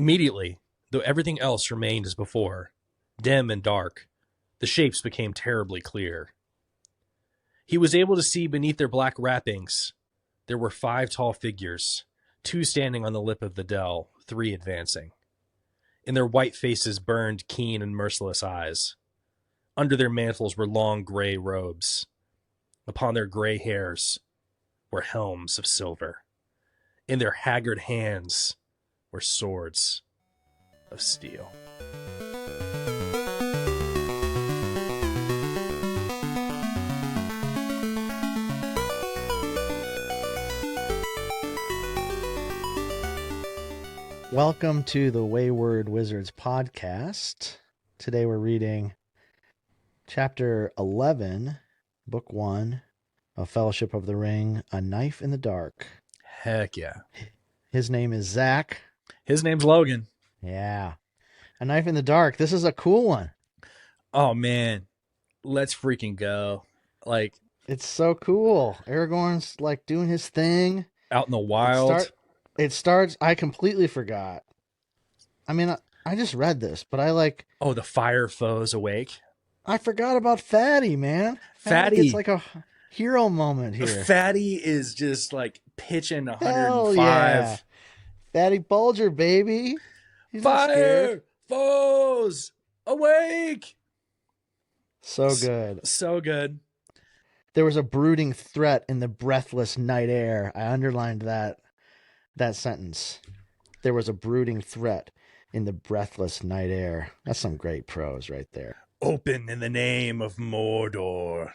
Immediately, though everything else remained as before, dim and dark, the shapes became terribly clear. He was able to see beneath their black wrappings. There were 5 tall figures, 2 standing on the lip of the dell, 3 advancing. In their white faces burned keen and merciless eyes. Under their mantles were long gray robes. Upon their gray hairs were helms of silver. In their haggard hands were swords of steel. Welcome to the Wayward Wizards podcast. Today we're reading Chapter 11, Book 1 of Fellowship of the Ring, A Knife in the Dark. Heck yeah. His name is Zach. His name's Logan. Yeah. A Knife in the Dark. This is a cool one. Oh, man. Let's freaking go. Like, it's so cool. Aragorn's like doing his thing. Out in the wild. It starts, I completely forgot. I mean, I just read this, but I like... Oh, the fire foes awake. I forgot about Fatty, man. Fatty. It's like a hero moment here. Fatty is just like pitching 105. Hell yeah. Fatty Bolger, baby. He's Fire foes awake. So good. So good. There was a brooding threat in the breathless night air. I underlined that sentence. There was a brooding threat in the breathless night air. That's some great prose right there. Open in the name of Mordor.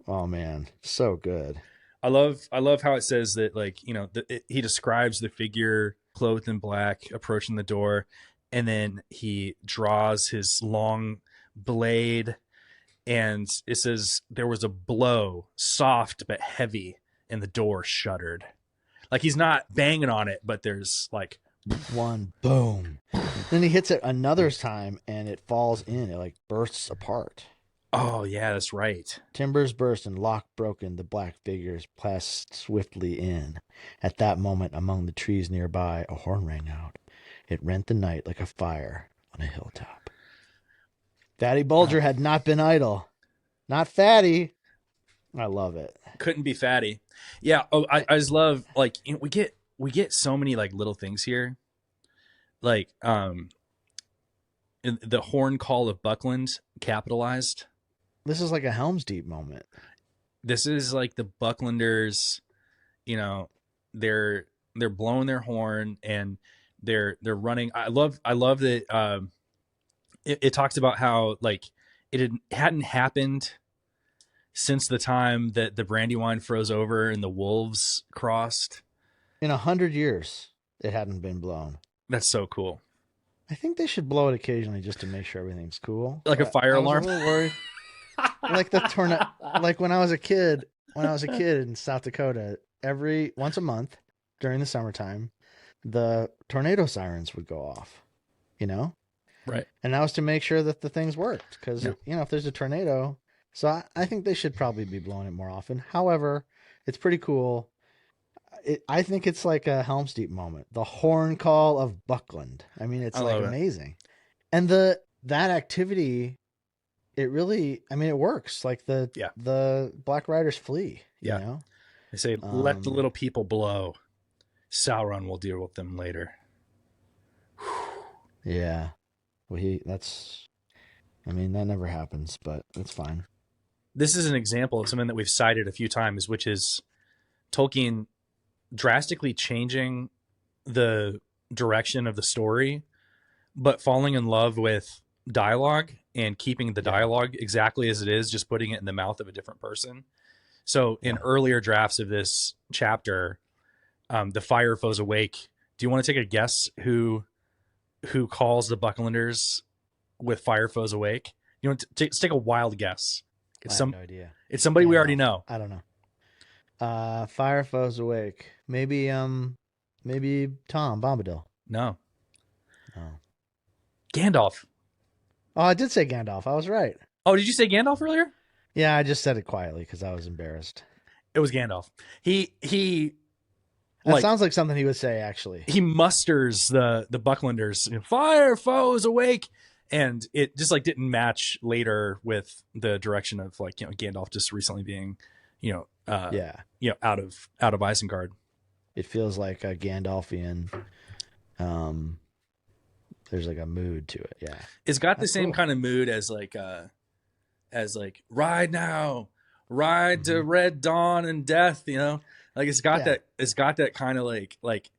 Oh man, so good. I love how it says that, like, you know, he describes the figure clothed in black approaching the door, and then he draws his long blade, and it says there was a blow, soft but heavy, and the door shuddered. Like, he's not banging on it, but there's like one boom. Then he hits it another time and it falls in. It like bursts apart. Oh, yeah, that's right. Timbers burst and lock broken. The black figures passed swiftly in. At that moment, among the trees nearby, a horn rang out. It rent the night like a fire on a hilltop. Fatty Bolger had not been idle. Not Fatty. I love it. Couldn't be Fatty. Yeah. Oh, I just love, like, you know, we get so many like little things here. Like, in the horn call of Buckland capitalized. This is like a Helm's Deep moment. This is like the Bucklanders, you know, they're blowing their horn and they're running. I love that it talks about how, like, it hadn't happened since the time that the Brandywine froze over and the wolves crossed. In 100 years, it hadn't been blown. That's so cool. I think they should blow it occasionally just to make sure everything's cool. Like a fire alarm. I was a little worried. Like the tornado. Like when I was a kid in South Dakota, once a month during the summertime, the tornado sirens would go off. You know, right? And that was to make sure that the things worked, because you know, if there's a tornado, so I think they should probably be blowing it more often. However, it's pretty cool. I think it's like a Helm's Deep moment. The horn call of Buckland. I mean, it's like amazing. And that activity, it really, I mean, it works. Like the Black Riders flee, you know? They say, let the little people blow. Sauron will deal with them later. Yeah. Well, I mean, that never happens, but it's fine. This is an example of something that we've cited a few times, which is Tolkien drastically changing the direction of the story, but falling in love with dialogue and keeping the dialogue exactly as it is, just putting it in the mouth of a different person. So in earlier drafts of this chapter, the fire foes awake. Do you want to take a guess who calls the Bucklanders with fire foes awake? You want to take a wild guess? I have no idea. It's somebody we already know. I don't know. Fire foes awake. Maybe Tom Bombadil. No. Oh. Gandalf. Oh, I did say Gandalf. I was right. Oh, did you say Gandalf earlier? Yeah, I just said it quietly because I was embarrassed. It was Gandalf. He That sounds like something he would say, actually. He musters the Bucklanders, fire foes awake. And it just like didn't match later with the direction of like, Gandalf just recently being, out of Isengard. It feels like a Gandalfian, there's like a mood to it. Yeah. It's got the same kind of mood as like ride now, ride to Red Dawn and death, like it's got that kind of like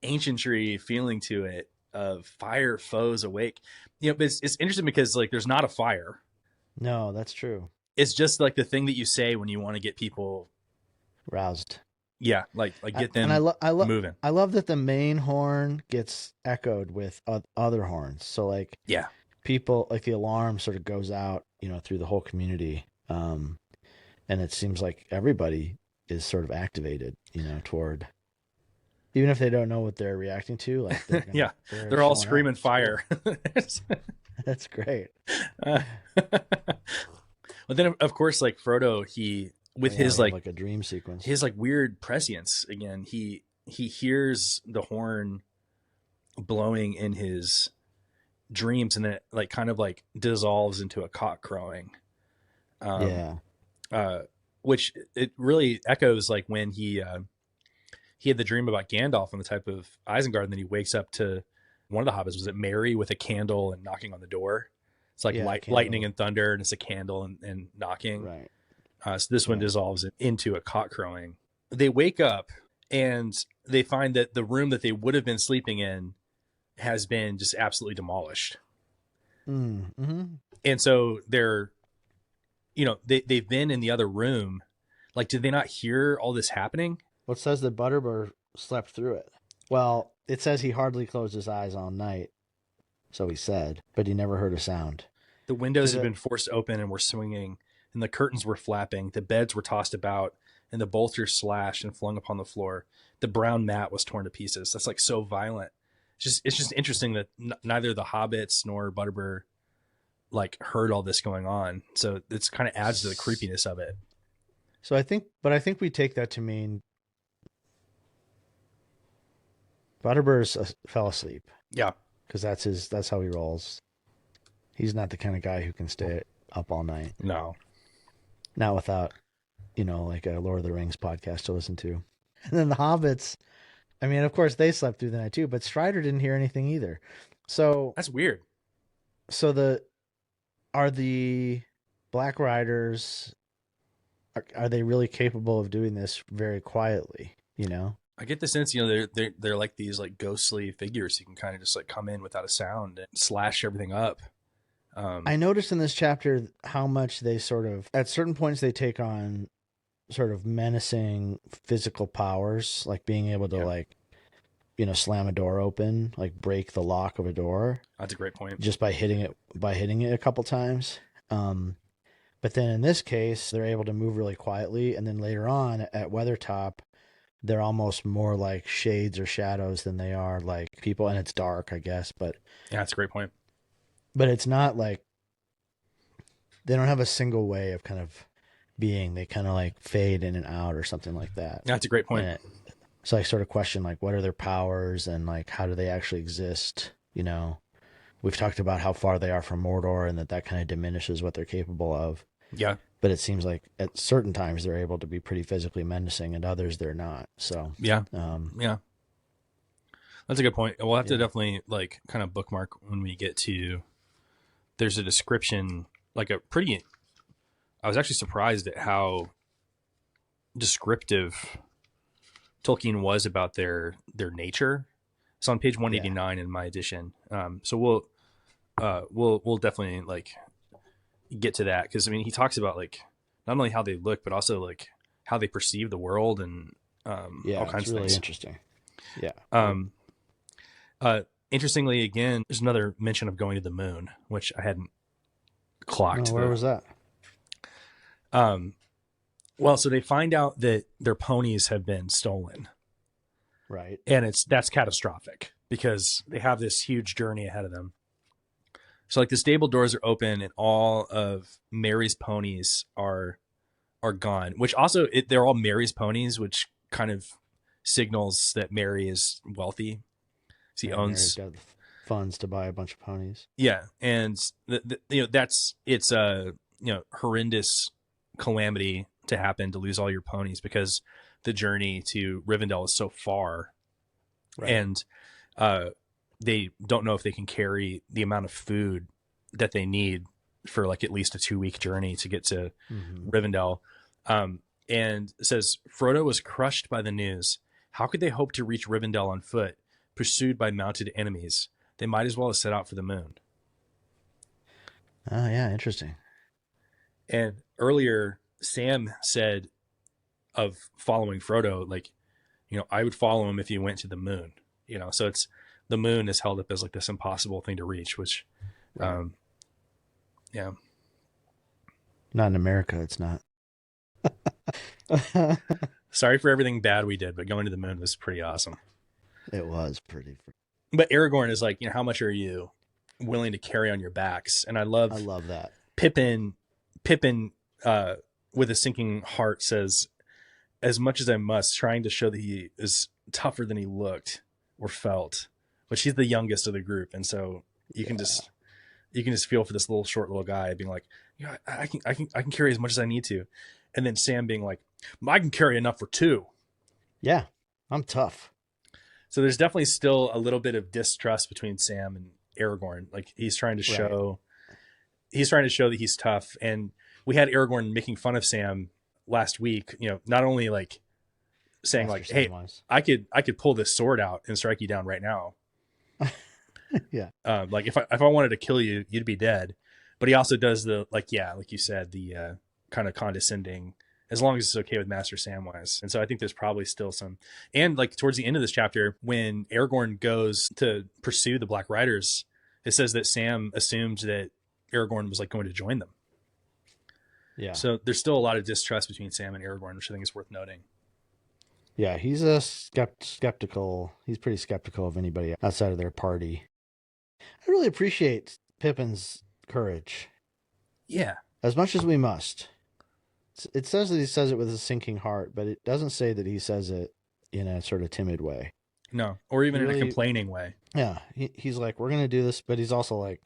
ancientry feeling to it of fire foes awake. But it's interesting because like there's not a fire. No, that's true. It's just like the thing that you say when you want to get people roused. Yeah, like get them moving. I love that the main horn gets echoed with other horns. So like people, like the alarm sort of goes out, through the whole community. And it seems like everybody is sort of activated, toward, even if they don't know what they're reacting to. Like they're all screaming fire. That's great. But then of course, like Frodo, he with his like a dream sequence, his like weird prescience again, he hears the horn blowing in his dreams, and then it like kind of like dissolves into a cock crowing. Which it really echoes like when he had the dream about Gandalf and the type of Isengard, and then he wakes up to one of the hobbits. Was it Mary with a candle and knocking on the door? It's like lightning and thunder, and it's a candle and knocking. Right. So this one dissolves into a cock crowing. They wake up and they find that the room that they would have been sleeping in has been just absolutely demolished. Mm-hmm. And so they're, they've been in the other room. Like, did they not hear all this happening? Well, it says that Butterbur slept through it. Well, it says he hardly closed his eyes all night. So he said, but he never heard a sound. The windows had been forced open and were swinging, and the curtains were flapping. The beds were tossed about, and the bolsters slashed and flung upon the floor. The brown mat was torn to pieces. That's like so violent. It's just interesting that neither the hobbits nor Butterbur like heard all this going on. So it's kind of adds to the creepiness of it. So I think we take that to mean Butterbur fell asleep. Yeah. Because that's how he rolls. He's not the kind of guy who can stay up all night. No. Not without, like a Lord of the Rings podcast to listen to. And then the hobbits, I mean, of course they slept through the night too, but Strider didn't hear anything either. So that's weird. So are the Black Riders, are they really capable of doing this very quietly? I get the sense, they're like these like ghostly figures who can kind of just like come in without a sound and slash everything up. I noticed in this chapter how much they sort of, at certain points, they take on sort of menacing physical powers, like being able to slam a door open, like break the lock of a door. That's a great point. Just by hitting it a couple times. But then in this case, they're able to move really quietly. And then later on at Weathertop, they're almost more like shades or shadows than they are like people. And it's dark, I guess. But yeah, that's a great point. But it's not like they don't have a single way of kind of being. They kind of like fade in and out or something like that. That's a great point. So I sort of question like, what are their powers and like, how do they actually exist? We've talked about how far they are from Mordor and that kind of diminishes what they're capable of. Yeah. But it seems like at certain times they're able to be pretty physically menacing and others they're not. So yeah. That's a good point. We'll have to definitely like kind of bookmark when we get to, there's a description, like I was actually surprised at how descriptive Tolkien was about their nature. It's on page 189 in my edition. So we'll definitely like get to that. Cause I mean, he talks about like not only how they look, but also like how they perceive the world and all kinds of things. Interesting. Yeah. Interestingly, again, there's another mention of going to the moon, which I hadn't clocked. Where was that? Well, so they find out that their ponies have been stolen. Right. And that's catastrophic because they have this huge journey ahead of them. So like the stable doors are open and all of Mary's ponies are gone, which also they're all Mary's ponies, which kind of Signals that Merry is wealthy. So he owns got the funds to buy a bunch of ponies. Yeah, and it's a horrendous calamity to happen, to lose all your ponies, because the journey to Rivendell is so far, right. And they don't know if they can carry the amount of food that they need for like at least a 2-week journey to get to Rivendell. And it says, Frodo was crushed by the news. How could they hope to reach Rivendell on foot, pursued by mounted enemies? They might as well have set out for the moon. Oh, yeah, interesting. And earlier, Sam said of following Frodo, like, I would follow him if he went to the moon. So it's, the moon is held up as like this impossible thing to reach, which, yeah. Not in America, it's not. Sorry for everything bad we did, but going to the moon was pretty awesome. It was pretty. But Aragorn is like, how much are you willing to carry on your backs? And I love that. Pippin, with a sinking heart, says, as much as I must, trying to show that he is tougher than he looked or felt, which he's the youngest of the group. And so you can just feel for this short little guy being like, I can carry as much as I need to. And then Sam being like, I can carry enough for 2. Yeah, I'm tough. So there's definitely still a little bit of distrust between Sam and Aragorn. Like he's trying to show that he's tough. And we had Aragorn making fun of Sam last week, not only like saying like, hey, I could pull this sword out and strike you down right now. Yeah. Like if I wanted to kill you, you'd be dead. But he also does the, like you said, the kind of condescending, as long as it's okay with Master Samwise. And so I think there's probably still some, and like towards the end of this chapter, when Aragorn goes to pursue the Black Riders, it says that Sam assumed that Aragorn was like going to join them. Yeah. So there's still a lot of distrust between Sam and Aragorn, which I think is worth noting. Yeah, he's a skeptical. He's pretty skeptical of anybody outside of their party. I really appreciate Pippin's courage. Yeah. As much as we must. It says that he says it with a sinking heart, but it doesn't say that he says it in a sort of timid way. No, or even in a complaining way. Yeah, he's like, we're going to do this, but he's also like,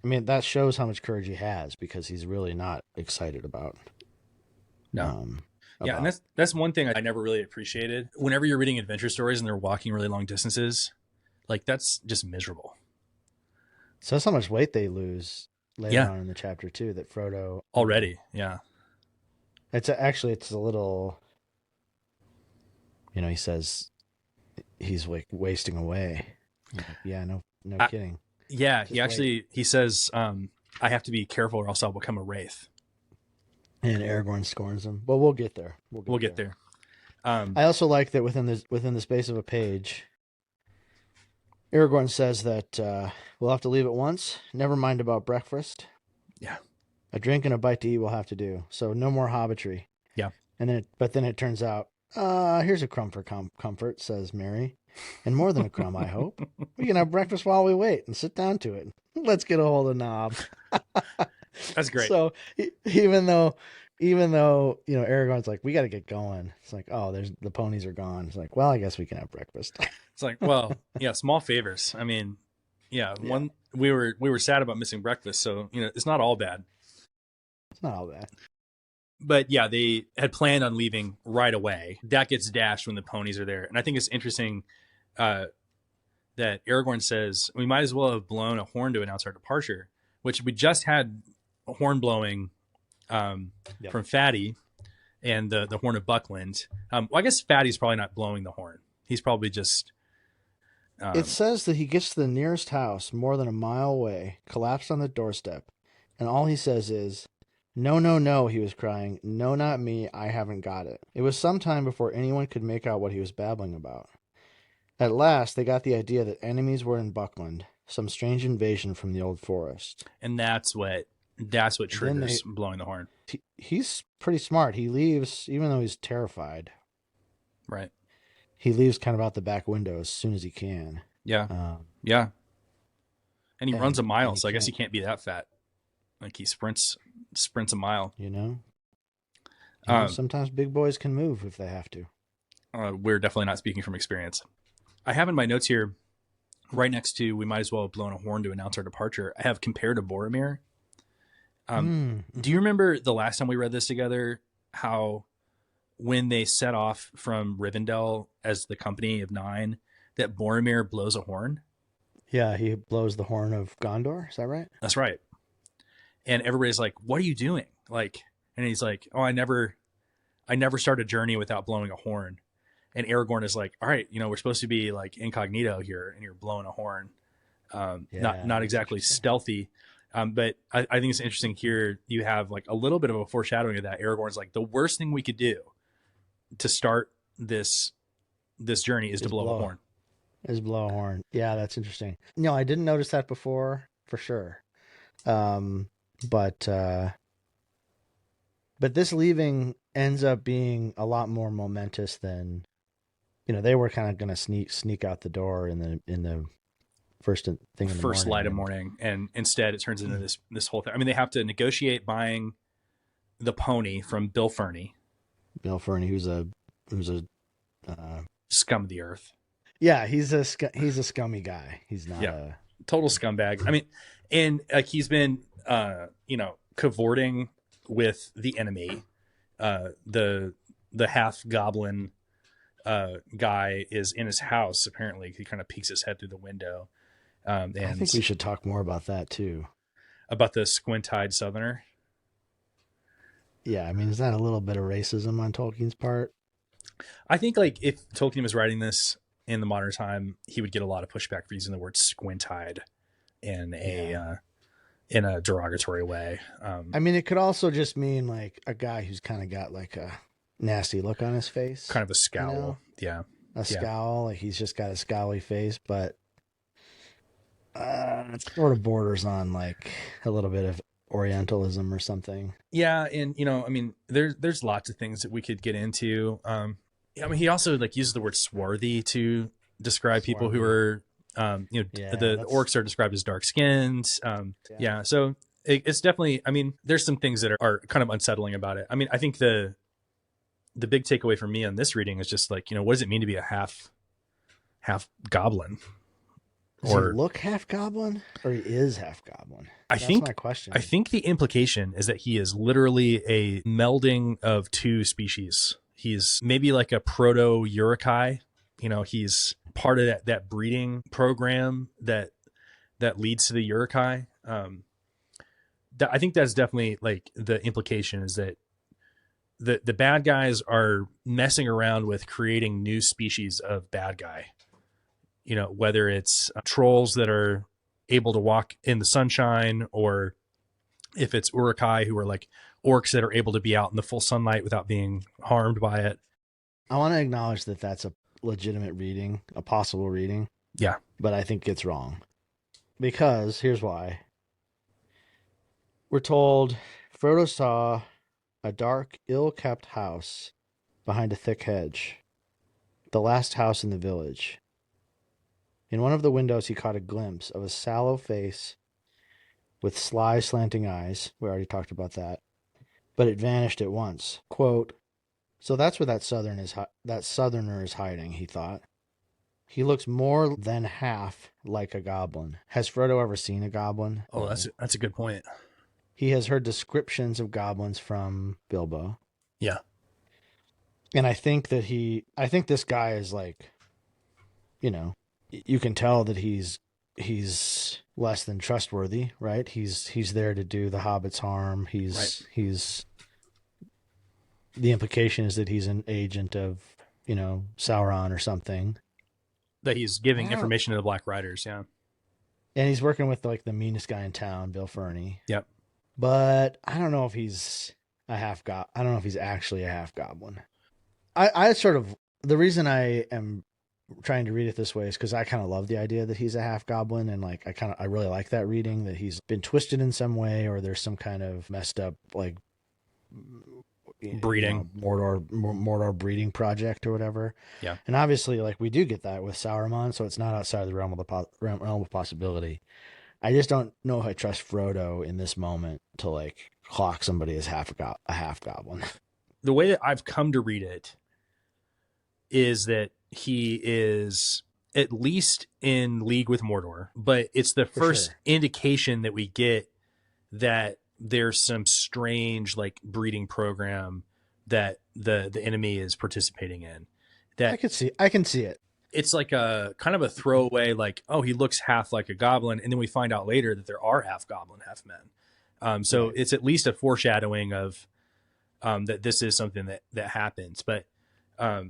I mean, that shows how much courage he has, because he's really not excited about. No. Yeah, and that's one thing I never really appreciated. Whenever you're reading adventure stories and they're walking really long distances, like that's just miserable. So that's how much weight they lose later on in the chapter too, that Frodo already. Yeah. It's a little, he says he's like wasting away. Yeah, no kidding. Yeah. He says, I have to be careful or else I'll become a wraith. And Aragorn scorns him. Well, we'll get there. We'll get there. I also like that within the space of a page, Aragorn says that we'll have to leave at once. Never mind about breakfast. Yeah. A drink and a bite to eat will have to do. So no more hobbitry. Yeah. But then it turns out, here's a crumb for comfort, says Merry. And more than a crumb, I hope. We can have breakfast while we wait and sit down to it. Let's get a hold of Nob. That's great. So even though Aragorn's like, we got to get going. It's like, the ponies are gone. It's like, well, I guess we can have breakfast. It's like, well, yeah, small favors. I mean, one, we were sad about missing breakfast, so it's not all bad. It's not all bad. But yeah, they had planned on leaving right away. That gets dashed when the ponies are there. And I think it's interesting that Aragorn says, we might as well have blown a horn to announce our departure, which we just had a horn blowing from Fatty and the horn of Buckland. Well, I guess Fatty's probably not blowing the horn. He's probably just... it says that he gets to the nearest house more than a mile away, collapsed on the doorstep, and all he says is, "No, no, no," he was crying. "No, not me. I haven't got it." It was some time before anyone could make out what he was babbling about. At last, they got the idea that enemies were in Buckland, some strange invasion from the old forest. And that's what triggers blowing the horn. He's pretty smart. He leaves, even though he's terrified. Right. He leaves kind of out the back window as soon as he can. Yeah. Yeah. And he runs a mile, so I guess he can't be that fat. Like he sprints a mile. Sometimes big boys can move if they have to. we're definitely not speaking from experience. I have in my notes here, right next to, we might as well have blown a horn to announce our departure, I have compared to Boromir. Do you remember the last time we read this together, how when they set off from Rivendell as the company of 9, that Boromir blows a horn? Yeah, he blows the horn of Gondor. Is that right? That's right. And everybody's like, what are you doing? Like, and he's like, oh, I never start a journey without blowing a horn. And Aragorn is like, all right, we're supposed to be like incognito here, and you're blowing a horn. Not exactly stealthy. But I think it's interesting here. You have like a little bit of a foreshadowing of that. Aragorn's like, the worst thing we could do to start this journey is to blow a horn. Is blow a horn. Yeah, that's interesting. No, I didn't notice that before, for sure. But this leaving ends up being a lot more momentous than, they were kind of going to sneak out the door in the first thing in the first light of morning, and instead it turns into this whole thing. I mean, they have to negotiate buying the pony from Bill Fernie. Bill Fernie, who's a scum of the earth. Yeah, he's a scummy guy. He's not a total scumbag. I mean, and like he's been cavorting with the enemy. The half goblin guy is in his house. Apparently, he kind of peeks his head through the window. And I think we should talk more about that too. About the squint-eyed southerner. Yeah, I mean, is that a little bit of racism on Tolkien's part? I think like if Tolkien was writing this in the modern time, he would get a lot of pushback for using the word squint-eyed in a derogatory way. I mean, it could also just mean like a guy who's kind of got like a nasty look on his face, kind of a scowl. Scowl. Like he's just got a scowly face, but it sort of borders on like a little bit of Orientalism or something. Yeah, and I mean, there's lots of things that we could get into. I mean, he also like uses the word swarthy to describe people who are, the orcs are described as dark skinned. So it's definitely. I mean, there's some things that are kind of unsettling about it. I mean, I think the big takeaway for me on this reading is just like, what does it mean to be a half goblin? Does he look half goblin, or he is half goblin? That's my question. I think the implication is that he is literally a melding of two species. He's maybe like a proto Uruk-hai. He's part of that breeding program that leads to the Uruk-hai. I think that's definitely like the implication is that the bad guys are messing around with creating new species of bad guy. Whether it's trolls that are able to walk in the sunshine, or if it's Uruk-hai who are like orcs that are able to be out in the full sunlight without being harmed by it. I want to acknowledge that that's a legitimate reading, a possible reading. Yeah. But I think it's wrong. Because here's why. We're told Frodo saw a dark, ill-kept house behind a thick hedge, the last house in the village. In one of the windows, he caught a glimpse of a sallow face with sly, slanting eyes. We already talked about that. But it vanished at once. Quote, so that's where that southerner is hiding, he thought. He looks more than half like a goblin. Has Frodo ever seen a goblin? Oh, that's a good point. He has heard descriptions of goblins from Bilbo. Yeah. And I think this guy is like, you can tell that he's less than trustworthy, right? He's there to do the hobbits harm. He's the implication is that he's an agent of, Sauron or something. That he's giving information to the Black Riders, yeah. And he's working with like the meanest guy in town, Bill Fernie. Yep. But I don't know if he's I don't know if he's actually a half goblin. I sort of, the reason I am trying to read it this way is because I kind of love the idea that he's a half goblin, and like I really like that reading, that he's been twisted in some way, or there's some kind of messed up like breeding, Mordor breeding project or whatever. Yeah. And obviously, like, we do get that with Sauron, so it's not outside of the realm of possibility. I just don't know if I trust Frodo in this moment to like clock somebody as a half goblin. The way that I've come to read it is that he is at least in league with Mordor, but it's the first indication that we get that there's some strange like breeding program that the enemy is participating in. That I can see it. It's like a kind of a throwaway, like, oh, he looks half like a goblin, and then we find out later that there are half goblin, half men. So it's at least a foreshadowing of that this is something that happens. But I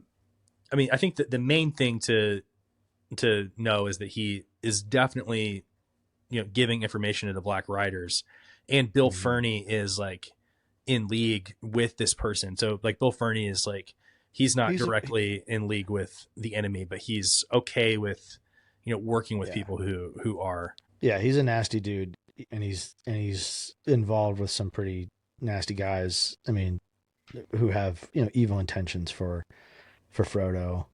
mean, I think that the main thing to know is that he is definitely, giving information to the Black Riders, and Bill Fernie is like in league with this person. So like Bill Fernie is like, he's not directly in league with the enemy, but he's okay with, working with people who are. Yeah, he's a nasty dude, and he's involved with some pretty nasty guys. I mean, who have evil intentions for Frodo.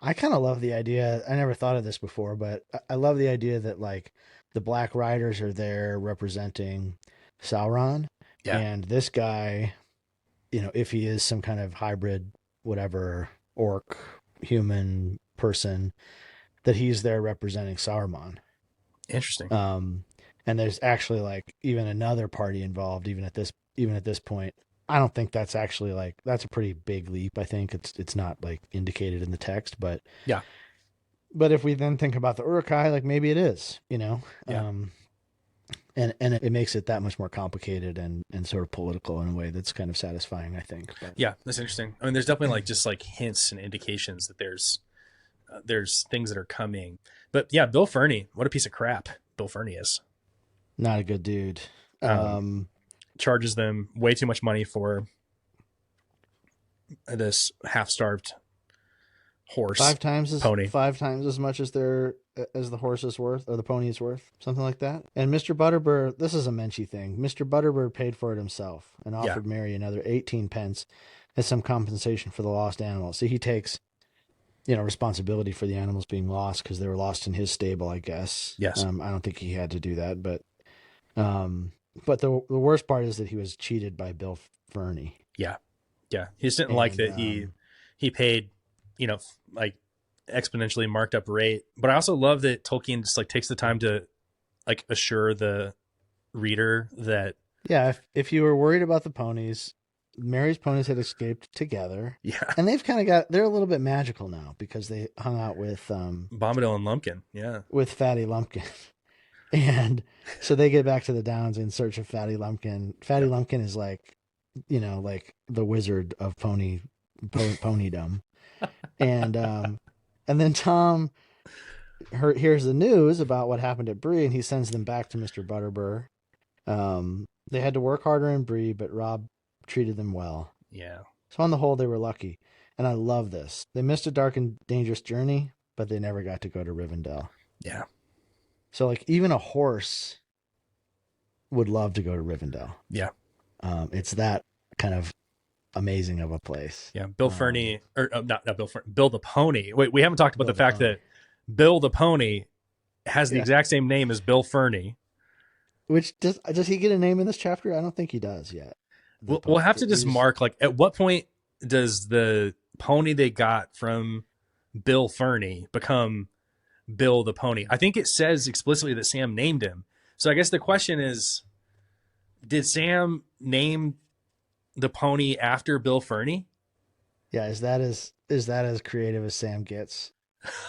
I kind of love the idea. I never thought of this before, but I love the idea that like the Black Riders are there representing Sauron, and this guy, if he is some kind of hybrid, whatever, orc, human person, that he's there representing Saruman. Interesting. And there's actually like even another party involved, even at this point. I don't think that's actually like, that's a pretty big leap. I think it's not like indicated in the text, but yeah. But if we then think about the Uruk-hai, like maybe it is, and it makes it that much more complicated and sort of political in a way that's kind of satisfying, I think. But. Yeah, that's interesting. I mean, there's definitely like just like hints and indications that there's things that are coming. But yeah, Bill Fernie, what a piece of crap Bill Fernie is. Not a good dude. Charges them way too much money for this half-starved horse. 5 times as much as the horse is worth, or the pony is worth, something like that. And Mr. Butterbird, this is a Menchie thing. Mr. Butterbird paid for it himself and offered Mary another 18 pence as some compensation for the lost animals. So he takes, responsibility for the animals being lost because they were lost in his stable, I guess. Yes. I don't think he had to do that, but the worst part is that he was cheated by Bill Fernie. Yeah. Yeah. He just didn't like that he paid, like exponentially marked up rate. But I also love that Tolkien just like takes the time to like assure the reader that. Yeah. If you were worried about the ponies, Mary's ponies had escaped together. Yeah. And they've kind of they're a little bit magical now because they hung out with Bombadil and Lumpkin. Yeah. With Fatty Lumpkin. And so they get back to the Downs in search of Fatty Lumpkin. Fatty Lumpkin is like, like the wizard of ponydom. And then Tom hears the news about what happened at Bree, and he sends them back to Mr. Butterbur. They had to work harder in Bree, but Rob treated them well. Yeah. So on the whole, they were lucky. And I love this. They missed a dark and dangerous journey, but they never got to go to Rivendell. Yeah. So like even a horse would love to go to Rivendell. Yeah. It's that kind of amazing of a place. Yeah. Bill Fernie, or not Bill Fernie, Bill the Pony. Wait, we haven't talked about the fact that Bill the Pony has the exact same name as Bill Fernie. Which does he get a name in this chapter? I don't think he does yet. We'll have to just mark, like, at what point does the pony they got from Bill Fernie become Bill the Pony? I think it says explicitly that Sam named him. So I guess the question is, did Sam name the pony after Bill Fernie? Yeah, is that as creative as Sam gets?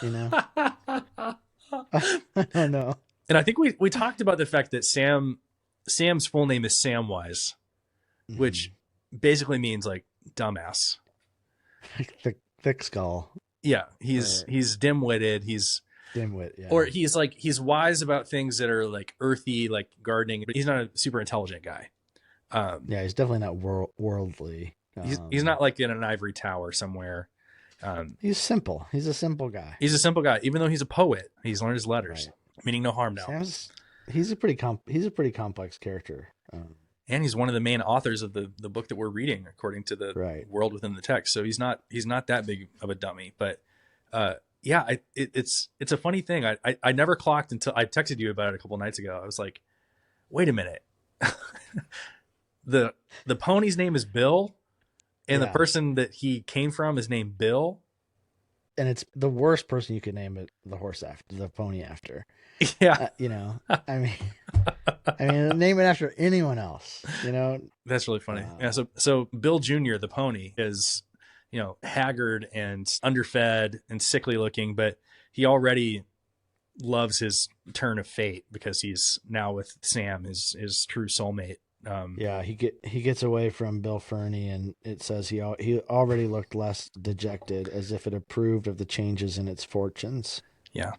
I don't know. And I think we talked about the fact that Sam's full name is Samwise, which basically means like dumbass. Thick skull. Yeah, he's dim-witted. He's dimwit, yeah. Or he's wise about things that are like earthy, like gardening, but he's not a super intelligent guy. Yeah, he's definitely not worldly. He's not like in an ivory tower somewhere. He's simple. He's a simple guy. He's a simple guy, even though he's a poet. He's learned his letters, meaning no harm now. He's a pretty complex character. And he's one of the main authors of the book that we're reading, according to the world within the text. So he's not that big of a dummy. But yeah, it's a funny thing. I never clocked until I texted you about it a couple nights ago. I was like, wait a minute. The pony's name is Bill, And the Yeah. person that he came from is named Bill. And it's the worst person you could name it the horse after, the pony after. Yeah. You know, I mean, name it after anyone else. You know, That's really funny. Yeah. So Bill Jr., the pony, is, haggard and underfed and sickly looking, but he already loves his turn of fate because he's now with Sam, his true soulmate. Yeah, he gets away from Bill Fernie, and it says he already looked less dejected, as if it approved of the changes in its fortunes. Yeah.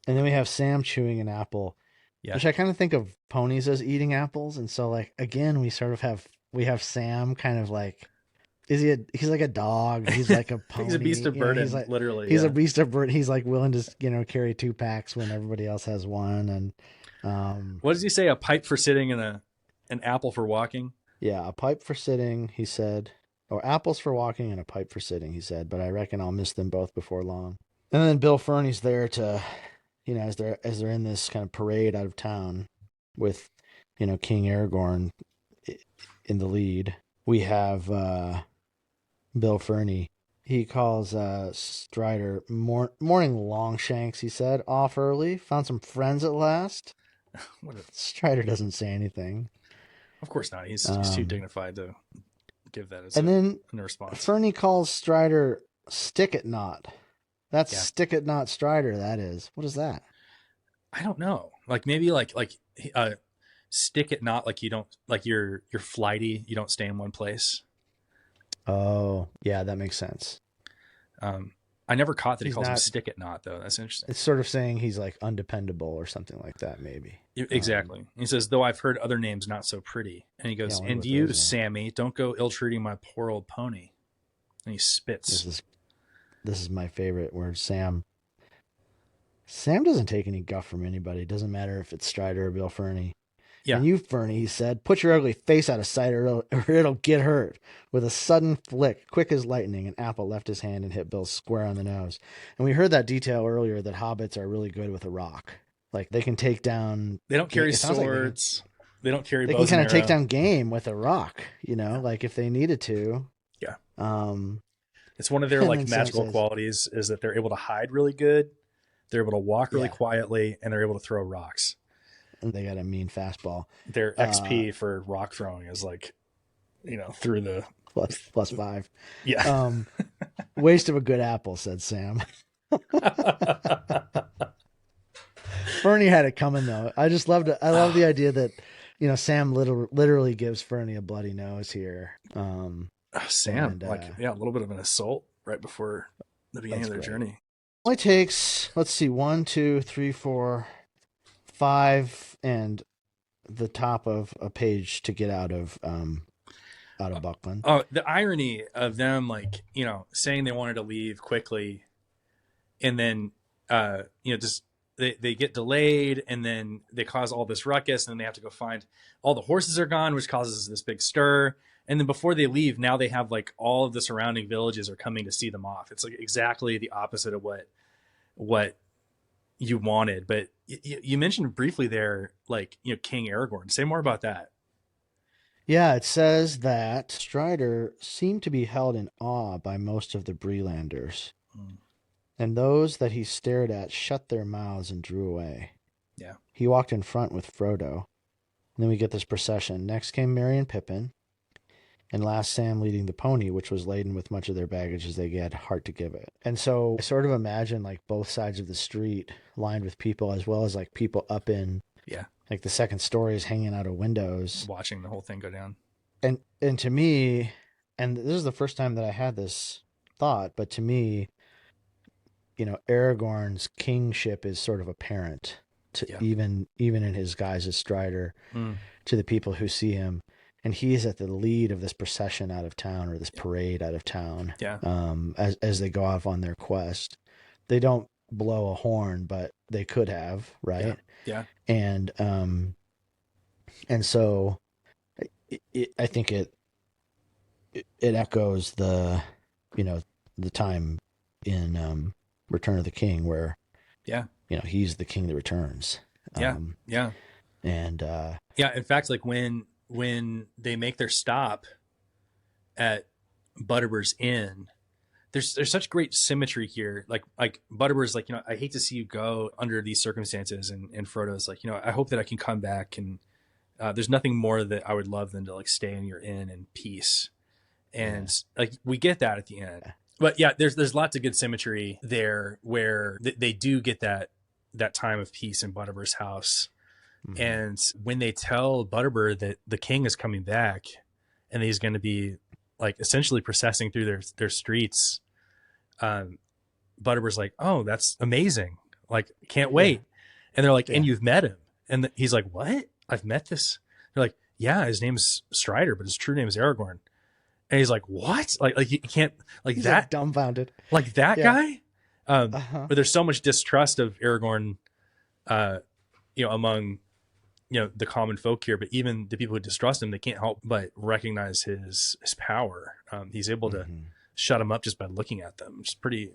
And then we have Sam chewing an apple, which I kind of think of ponies as eating apples, and so like again we sort of have Sam kind of like, he's like a dog, he's like a pony, he's a beast of burden, he's like, literally. He's a beast of burden. He's like willing to carry 2 packs when everybody else has one. And what does he say? A pipe for sitting and an apple for walking? Yeah, a pipe for sitting, he said. Or apples for walking and a pipe for sitting, he said. But I reckon I'll miss them both before long. And then Bill Fernie's there to, as they're in this kind of parade out of town with, King Aragorn in the lead. We have Bill Fernie. He calls Strider morning Longshanks, he said. Off early. Found some friends at last. Strider doesn't say anything. Of course not. He's too dignified to give that as then a response. Fernie calls Strider stick it not. That's stick it not Strider, that is. What is that? I don't know. Like maybe like stick it not, like you don't, like you're flighty, you don't stay in one place. Oh, yeah, that makes sense. I never caught that he calls him stick it not, though. That's interesting. It's sort of saying he's like undependable or something like that, maybe. Exactly. He says, though I've heard other names not so pretty. And he goes, and you, Sammy, don't go ill-treating my poor old pony. And he spits. This is my favorite word, Sam. Sam doesn't take any guff from anybody. It doesn't matter if it's Strider or Bill Fernie. Yeah. And you, Fernie, he said, put your ugly face out of sight or it'll get hurt. With a sudden flick, quick as lightning, an apple left his hand and hit Bill square on the nose. And we heard that detail earlier that hobbits are really good with a rock. Like they can take down... They don't carry swords. They don't carry bows. They can kind of take down game with a rock, like if they needed to. Yeah. It's one of their like magical qualities is that they're able to hide really good. They're able to walk really quietly, and they're able to throw rocks. And they got a mean fastball. Their XP for rock throwing is like, through the plus 5. Yeah. Waste of a good apple, said Sam. Fernie had it coming though. I just loved it. I love the idea that, Sam literally gives Fernie a bloody nose here. Sam, a little bit of an assault right before the beginning of their journey. Only takes, let's see, 1, 2, 3, 4, 5 and the top of a page to get out of Buckland. Oh, the irony of them, saying they wanted to leave quickly, and then just they get delayed, and then they cause all this ruckus, and then they have to go find all the horses are gone, which causes this big stir. And then before they leave, now they have all of the surrounding villages are coming to see them off. It's like exactly the opposite of what you wanted. But you mentioned briefly there, King Aragorn. Say more about that. Yeah, it says that Strider seemed to be held in awe by most of the Breelanders. And those that he stared at shut their mouths and drew away. Yeah. He walked in front with Frodo. And then we get this procession. Next came Merry and Pippin. And last Sam leading the pony, which was laden with much of their baggage as they had heart to give it. And so I sort of imagine both sides of the street lined with people, as well as people up in the second stories hanging out of windows. Watching the whole thing go down. And to me, and this is the first time that I had this thought, but to me, Aragorn's kingship is sort of apparent to even in his guise as Strider to the people who see him. And he's at the lead of this procession out of town, or this parade out of town. Yeah. As they go off on their quest, they don't blow a horn, but they could have, right? Yeah. And so, I think it echoes the time in Return of the King where, he's the king that returns. And in fact, when they make their stop at Butterbeer's inn, there's such great symmetry here. Like Butterbeer's like, I hate to see you go under these circumstances, and Frodo's like, I hope that I can come back, and there's nothing more that I would love than to like stay in your inn in peace. And like we get that at the end. But yeah, there's lots of good symmetry there where they do get that time of peace in Butterbeer's house. Mm-hmm. And when they tell Butterbeer that the king is coming back and he's going to be like essentially processing through their streets, Butterbeer's like, oh, that's amazing. Like, can't wait. And they're like, and you've met him. And he's like, what? I've met this. They're like, yeah, his name's Strider, but his true name is Aragorn. And he's like, what? Like you can't, like he's that like dumbfounded, like that guy. But there's so much distrust of Aragorn, among, the common folk here, but even the people who distrust him, they can't help but recognize his power. He's able to shut them up just by looking at them. It's pretty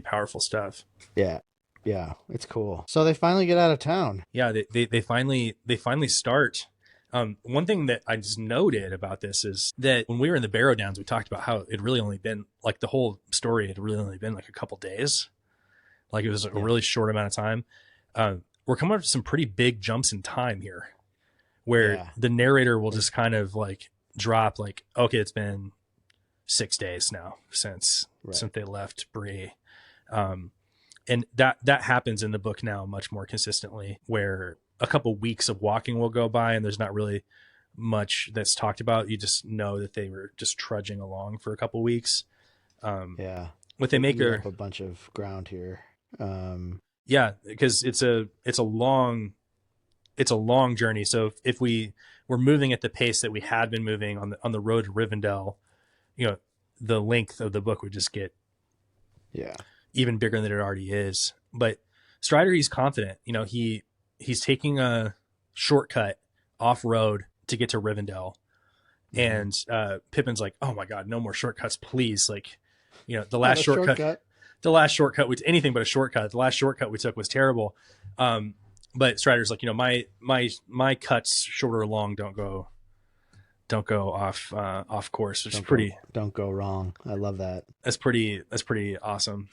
powerful stuff. Yeah. Yeah. It's cool. So they finally get out of town. Yeah. They finally start. One thing that I just noted about this is that when we were in the Barrow Downs, we talked about how it really only been like the whole story had really only been like a couple days. Like it was a really short amount of time. We're coming up to some pretty big jumps in time here where the narrator will just kind of like drop like, okay, it's been 6 days now since they left Bree. And that happens in the book now much more consistently, where a couple weeks of walking will go by and there's not really much that's talked about. You just know that they were just trudging along for a couple weeks. But they make up a bunch of ground here. Because it's a long journey. So if we were moving at the pace that we had been moving on the road to Rivendell, the length of the book would just get even bigger than it already is. But Strider, he's confident. He's taking a shortcut off road to get to Rivendell. And Pippin's like, oh my God, no more shortcuts, please. Like, the last shortcut. The last shortcut was anything but a shortcut. The last shortcut we took was terrible. But Strider's like, my cuts, short or long, don't go off course, which is pretty. Don't go wrong. I love that. That's pretty awesome.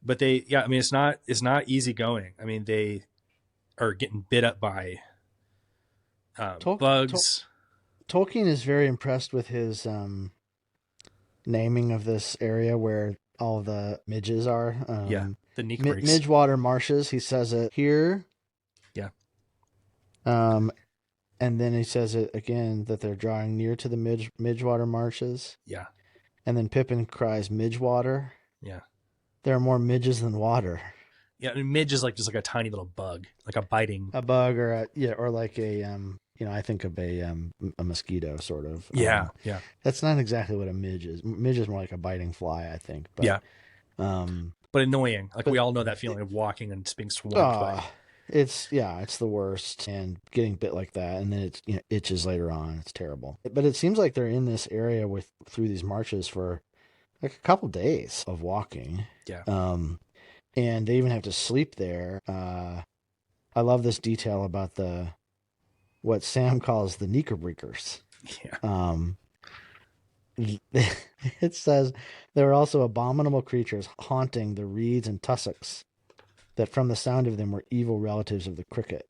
But it's not easy going. I mean, they are getting bit up by bugs. Tolkien is very impressed with his naming of this area where all the midges are. The Neekbreaks. Midgewater Marshes. He says it here. Yeah. And then he says it again that they're drawing near to the Midgewater Marshes. Yeah. And then Pippin cries, Midgewater. Yeah. There are more midges than water. Yeah, I mean, midge is like just like a tiny little bug, like a bug, or like a I think of a mosquito sort of. Yeah. That's not exactly what a midge is. Midge is more like a biting fly, I think. But, but annoying. Like we all know that feeling of walking and just being swamped by. It's the worst, and getting bit like that, and then it itches later on. It's terrible. But it seems like they're in this area through these marshes for like a couple days of walking. Yeah. And they even have to sleep there. I love this detail about what Sam calls the Knickerbreakers. Yeah. It says there are also abominable creatures haunting the reeds and tussocks, that from the sound of them were evil relatives of the cricket.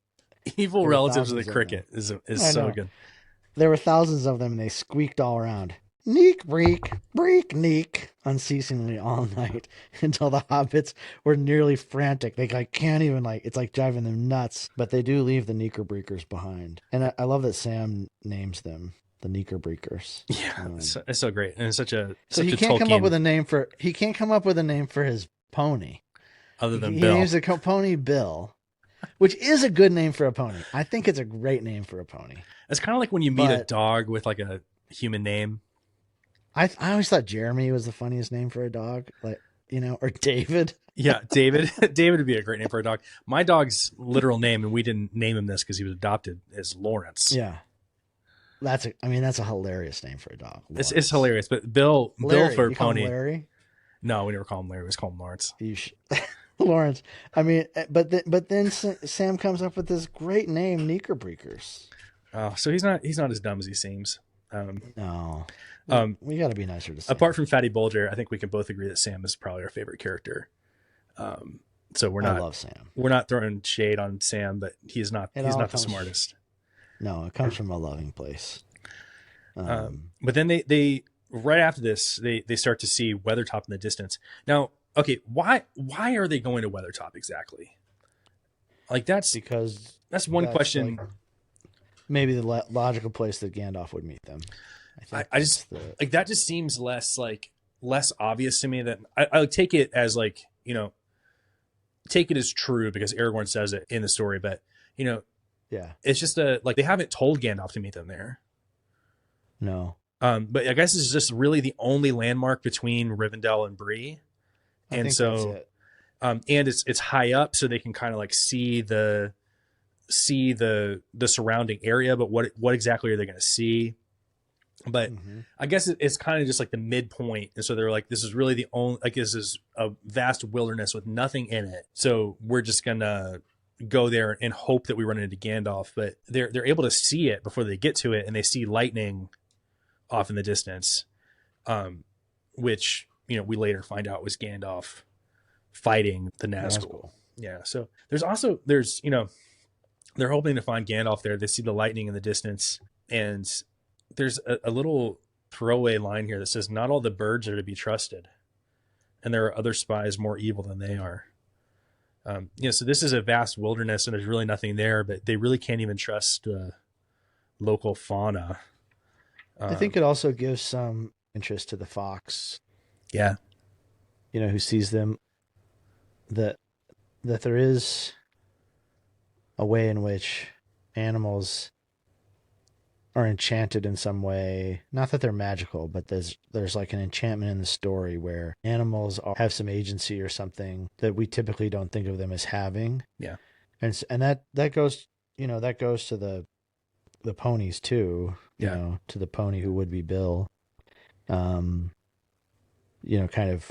Evil relatives of the cricket is so good. There were thousands of them, and they squeaked all around. Neek, breek, breek, neek, unceasingly all night, until the hobbits were nearly frantic. They can't even it's like driving them nuts. But they do leave the Knickerbreakers behind, and I love that Sam names them the Knickerbreakers. Yeah, it's so great, and it's such a he can't come up with a name for his pony other than Bill. He names the pony Bill, which is a good name for a pony. I think it's a great name for a pony. It's kind of like when you meet a dog with like a human name. I always thought Jeremy was the funniest name for a dog, or David. Yeah, David. David would be a great name for a dog. My dog's literal name, and we didn't name him this because he was adopted, is Lawrence. Yeah, that's a hilarious name for a dog. It's hilarious. But Bill for you pony. Call him Larry? No, we never call him Larry. We just call him Lawrence. Lawrence. I mean, but then Sam comes up with this great name, Knickerbreakers. Oh, so he's not as dumb as he seems. No. We got to be nicer to Sam. Apart from Fatty Bolger, I think we can both agree that Sam is probably our favorite character. So I love Sam. We're not throwing shade on Sam, but he's not the smartest. No, it comes from a loving place. But then they right after this, they start to see Weathertop in the distance. Now, okay, why are they going to Weathertop exactly? Like that's one question. Like, maybe the logical place that Gandalf would meet them. I just like that just seems less obvious to me. That I take it as like, you know, take it as true because Aragorn says it in the story, but you know, yeah, it's just like they haven't told Gandalf to meet them there. No. But I guess it's just really the only landmark between Rivendell and Bree. And so, and it's high up so they can kind of like see the surrounding area, but what exactly are they going to see? But I guess it's kind of just like the midpoint. And so they're like, this is really the only, like, this is a vast wilderness with nothing in it. So we're just going to go there and hope that we run into Gandalf, but they're able to see it before they get to it. And they see lightning off in the distance, which, you know, we later find out was Gandalf fighting the Nazgul. Yeah. So there's, you know, they're hoping to find Gandalf there. They see the lightning in the distance, and there's a little throwaway line here that says, not all the birds are to be trusted, and there are other spies more evil than they are. You know, so this is a vast wilderness and there's really nothing there, but they really can't even trust local fauna. I think it also gives some interest to the fox. Yeah. You know, who sees them, that there is a way in which animals are enchanted in some way. Not that they're magical, but there's like an enchantment in the story where animals have some agency or something that we typically don't think of them as having. Yeah. And that goes, you know, that goes to the ponies too, you know, to the pony who would be Bill, you know, kind of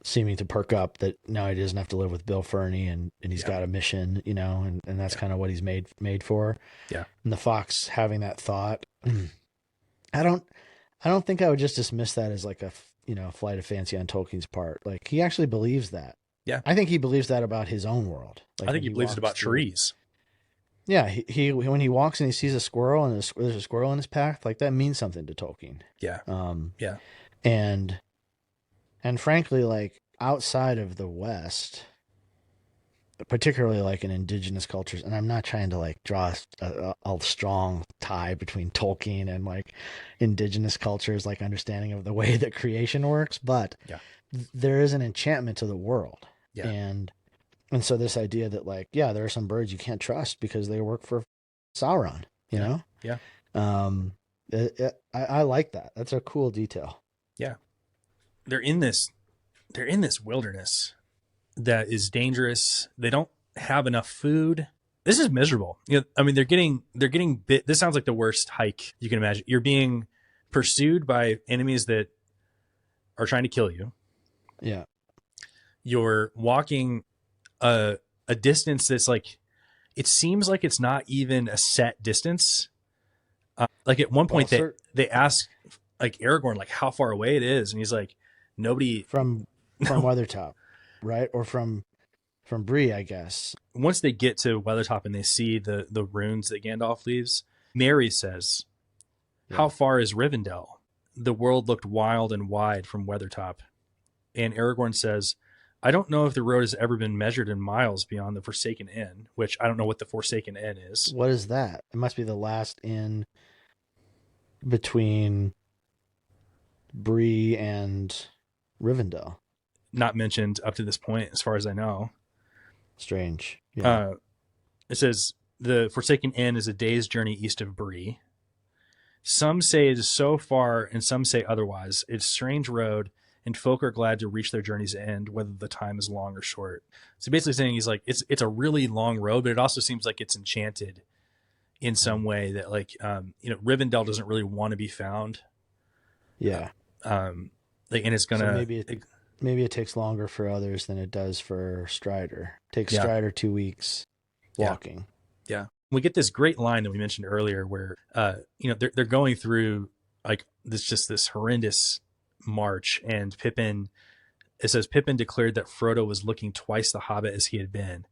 seeming to perk up that now he doesn't have to live with Bill Fernie and he's got a mission, you know, and that's kind of what he's made for. Yeah. And the fox having that thought, I don't think I would just dismiss that as like a, you know, flight of fancy on Tolkien's part. Like he actually believes that. Yeah. I think he believes that about his own world. Like I think he believes it about trees. Yeah. He when he walks and he sees a squirrel and there's a squirrel in his path, like that means something to Tolkien. Yeah. Yeah. And frankly, like outside of the West, particularly like in indigenous cultures, and I'm not trying to like draw a strong tie between Tolkien and like indigenous cultures, like understanding of the way that creation works, but there is an enchantment to the world. Yeah. And so this idea that like, yeah, there are some birds you can't trust because they work for Sauron, you know? Yeah. I like that. That's a cool detail. Yeah. They're in this wilderness that is dangerous. They don't have enough food. This is miserable. You know, I mean, they're getting bit. This sounds like the worst hike you can imagine. You're being pursued by enemies that are trying to kill you. Yeah. You're walking a distance that's like, it seems like it's not even a set distance. Like at one point they ask like Aragorn, like how far away it is. And he's like, nobody from Weathertop, right? Or from Bree, I guess. Once they get to Weathertop and they see the runes that Gandalf leaves, Merry says, how far is Rivendell? The world looked wild and wide from Weathertop. And Aragorn says, I don't know if the road has ever been measured in miles beyond the Forsaken Inn, which I don't know what the Forsaken Inn is. What is that? It must be the last inn between Bree and Rivendell. Not mentioned up to this point, as far as I know. Strange. Yeah. It says the Forsaken Inn is a day's journey east of Bree. Some say it is so far, and some say otherwise. It's a strange road, and folk are glad to reach their journey's end, whether the time is long or short. So basically saying he's like, it's a really long road, but it also seems like it's enchanted in some way that like, you know, Rivendell doesn't really want to be found. Yeah. And it's going to, so maybe it takes longer for others than it does for Strider. It takes Strider 2 weeks walking. Yeah. We get this great line that we mentioned earlier where, they're going through like this horrendous march, and it says Pippin declared that Frodo was looking twice the hobbit as he had been.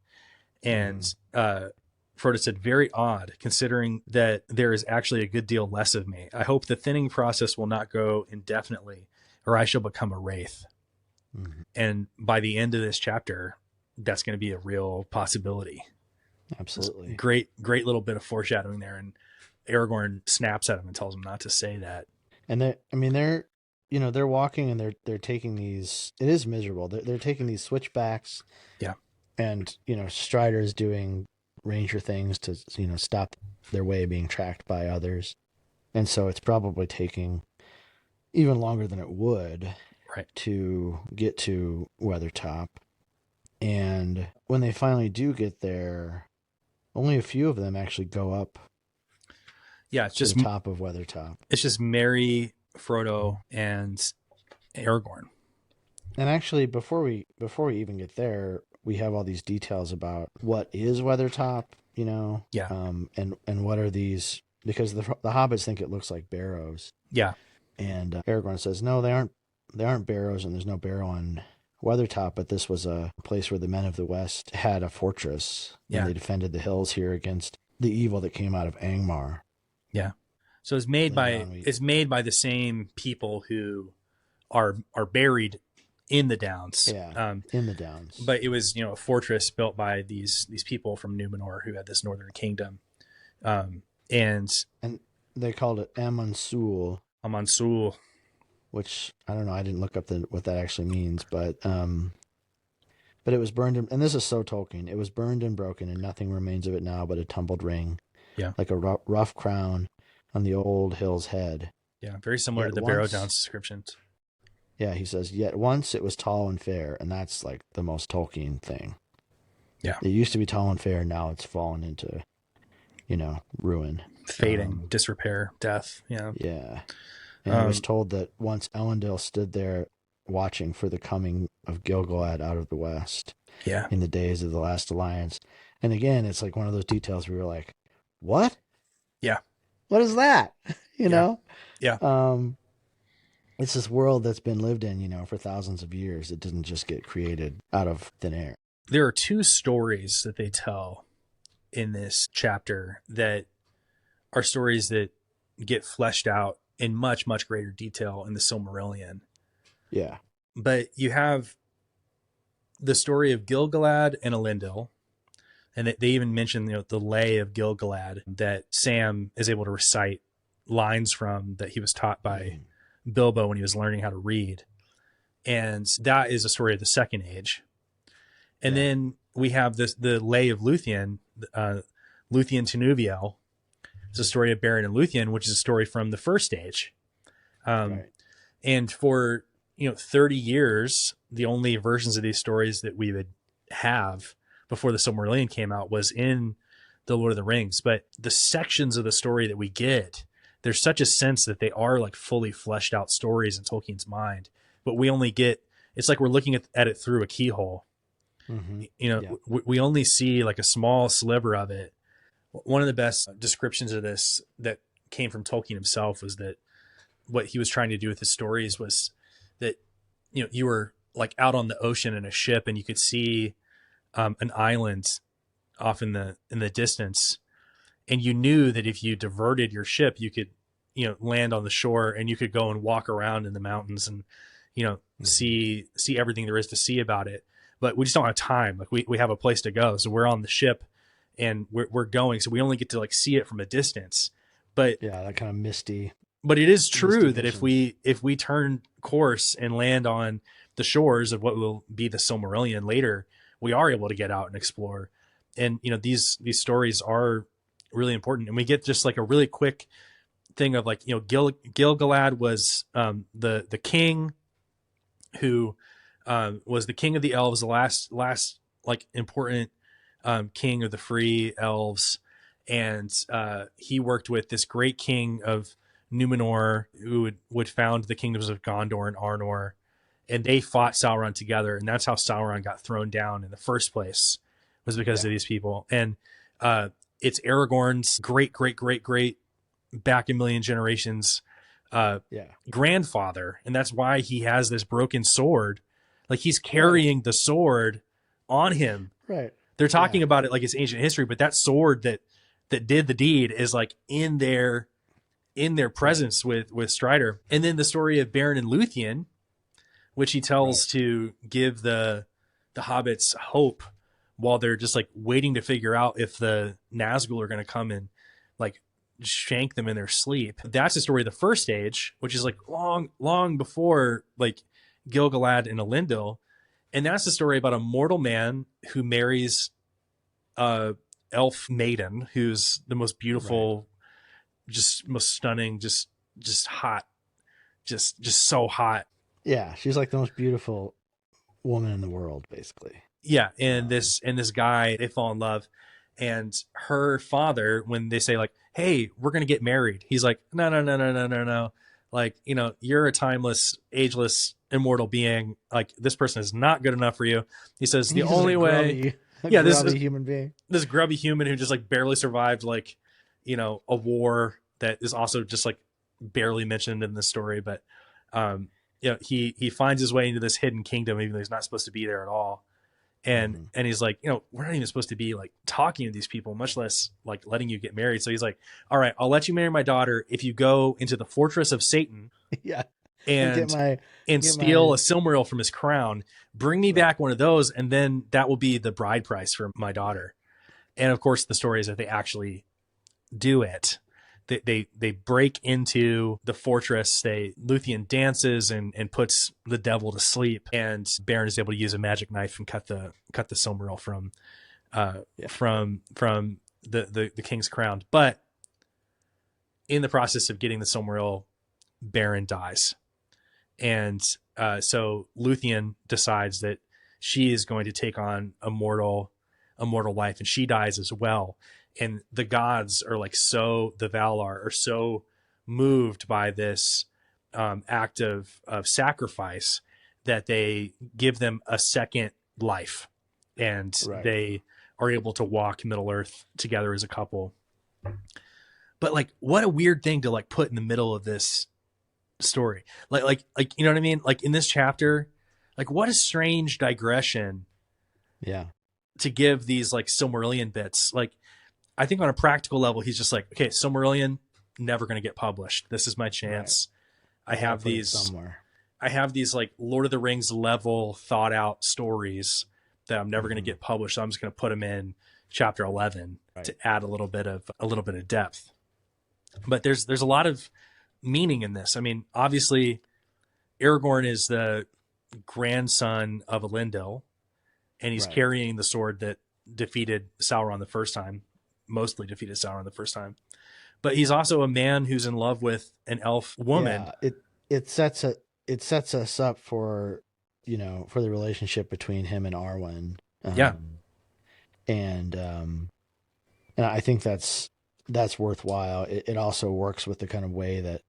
And Frodo said, very odd, considering that there is actually a good deal less of me. I hope the thinning process will not go indefinitely, or I shall become a wraith. Mm-hmm. And by the end of this chapter, that's going to be a real possibility. Absolutely. Great little bit of foreshadowing there. And Aragorn snaps at him and tells him not to say that. And they're walking and they're taking these, it is miserable. They're taking these switchbacks. Yeah. And, Strider's doing ranger things to, stop their way being tracked by others. And so it's probably taking even longer than it would to get to Weathertop. And when they finally do get there, only a few of them actually go up. Yeah, it's just the top of Weathertop. It's just Merry, Frodo, and Aragorn. And actually, before we even get there, we have all these details about what is Weathertop, Yeah. And what are these? Because the hobbits think it looks like barrows. Yeah. And Aragorn says, no, they aren't barrows, and there's no barrow on Weathertop, but this was a place where the men of the West had a fortress. Yeah. And they defended the hills here against the evil that came out of Angmar. Yeah. So it's made by the same people who are buried in the Downs. Yeah. In the Downs. But it was, a fortress built by these people from Numenor who had this northern kingdom. And they called it Amansul. Amansul. Which I don't know. I didn't look up what that actually means, but it was burned. And this is so Tolkien. It was burned and broken, and nothing remains of it now but a tumbled ring. Yeah, like a rough crown on the old hill's head. Yeah, very similar to the Barrow Downs descriptions. Yeah, he says, yet once it was tall and fair, and that's like the most Tolkien thing. Yeah. It used to be tall and fair, now it's fallen into, ruin. Fading, disrepair, death, Yeah. And I was told that once Elendil stood there watching for the coming of Gil-galad out of the west. Yeah. In the days of the last alliance. And again, it's like one of those details where you're like, what? Yeah. What is that? You know? Yeah. It's this world that's been lived in, for thousands of years. It didn't just get created out of thin air. There are two stories that they tell in this chapter that are stories that get fleshed out in much, much greater detail in the Silmarillion. Yeah. But you have the story of Gil-galad and Elendil, and they even mention the lay of Gil-galad that Sam is able to recite lines from that he was taught by Bilbo when he was learning how to read. And that is a story of the Second Age. And then we have the lay of Luthien, Luthien to Nuviel. It's a story of Beren and Luthien, which is a story from the First Age. And for 30 years, the only versions of these stories that we would have before the Silmarillion came out was in the Lord of the Rings. But the sections of the story that we get, there's such a sense that they are like fully fleshed out stories in Tolkien's mind, but we only get, it's like we're looking at it through a keyhole. Mm-hmm. We only see like a small sliver of it. One of the best descriptions of this that came from Tolkien himself was that what he was trying to do with his stories was that, you were like out on the ocean in a ship and you could see an island off in the distance. And you knew that if you diverted your ship, you could, land on the shore and you could go and walk around in the mountains and, see everything there is to see about it. But we just don't have time. Like we have a place to go. So we're on the ship and we're going. So we only get to like see it from a distance. But yeah, that kind of misty. But it is true that if we turn course and land on the shores of what will be the Silmarillion later, we are able to get out and explore. And, these stories are really important. And we get just like a really quick thing of like, Gil-galad was the king who was the king of the elves, the last like important king of the free elves. And he worked with this great king of Numenor who would found the kingdoms of Gondor and Arnor. And they fought Sauron together. And that's how Sauron got thrown down in the first place, was because of these people. And it's Aragorn's great back a million generations grandfather, and that's why he has this broken sword. Like he's carrying the sword on him. Right. They're talking about it like it's ancient history, but that sword that did the deed is like in their presence with Strider. And then the story of Beren and Luthien, which he tells to give the hobbits hope while they're just like waiting to figure out if the Nazgul are going to come and like shank them in their sleep. That's the story of the first age, which is like long before like Gil-galad and Elendil. And that's the story about a mortal man who marries a elf maiden who's the most beautiful, just most stunning, just hot, just so hot. Yeah, she's like the most beautiful woman in the world, basically. Yeah, and this guy, they fall in love, and her father, when they say like, "Hey, we're gonna get married," he's like, "No. Like, you know, you're a timeless, ageless, immortal being. Like, this person is not good enough for you." He says the only way, this is human being, this grubby human who just like barely survived like, you know, a war that is also just like barely mentioned in the story, but you know, he finds his way into this hidden kingdom even though he's not supposed to be there at all. And he's like, you know, we're not even supposed to be like talking to these people, much less like letting you get married. So he's like, all right, I'll let you marry my daughter if you go into the fortress of Satan and steal a Silmaril from his crown, bring me back one of those, and then that will be the bride price for my daughter. And of course the story is that they actually do it. They break into the fortress. Luthien dances and puts the devil to sleep, and Beren is able to use a magic knife and cut the Silmaril from the king's crown. But in the process of getting the Silmaril, Beren dies, and so Luthien decides that she is going to take on a mortal life, and she dies as well. And the gods are like the Valar are so moved by this act of sacrifice that they give them a second life, and they are able to walk Middle Earth together as a couple. But like, what a weird thing to like put in the middle of this story. Like you know what I mean? Like in this chapter, like what a strange digression. Yeah. To give these like Silmarillion bits, like. I think on a practical level, he's just like, okay, Silmarillion, never going to get published. This is my chance. Right. I have these like Lord of the Rings level thought out stories that I'm never going to get published. So I'm just going to put them in chapter 11 to add a little bit of depth. But there's a lot of meaning in this. I mean, obviously Aragorn is the grandson of Elendil, and he's carrying the sword that defeated Sauron the first time. Mostly defeated Sauron the first time, but he's also a man who's in love with an elf woman. Yeah, it sets us up for, you know, for the relationship between him and Arwen. And I think that's worthwhile. It also works with the kind of way that,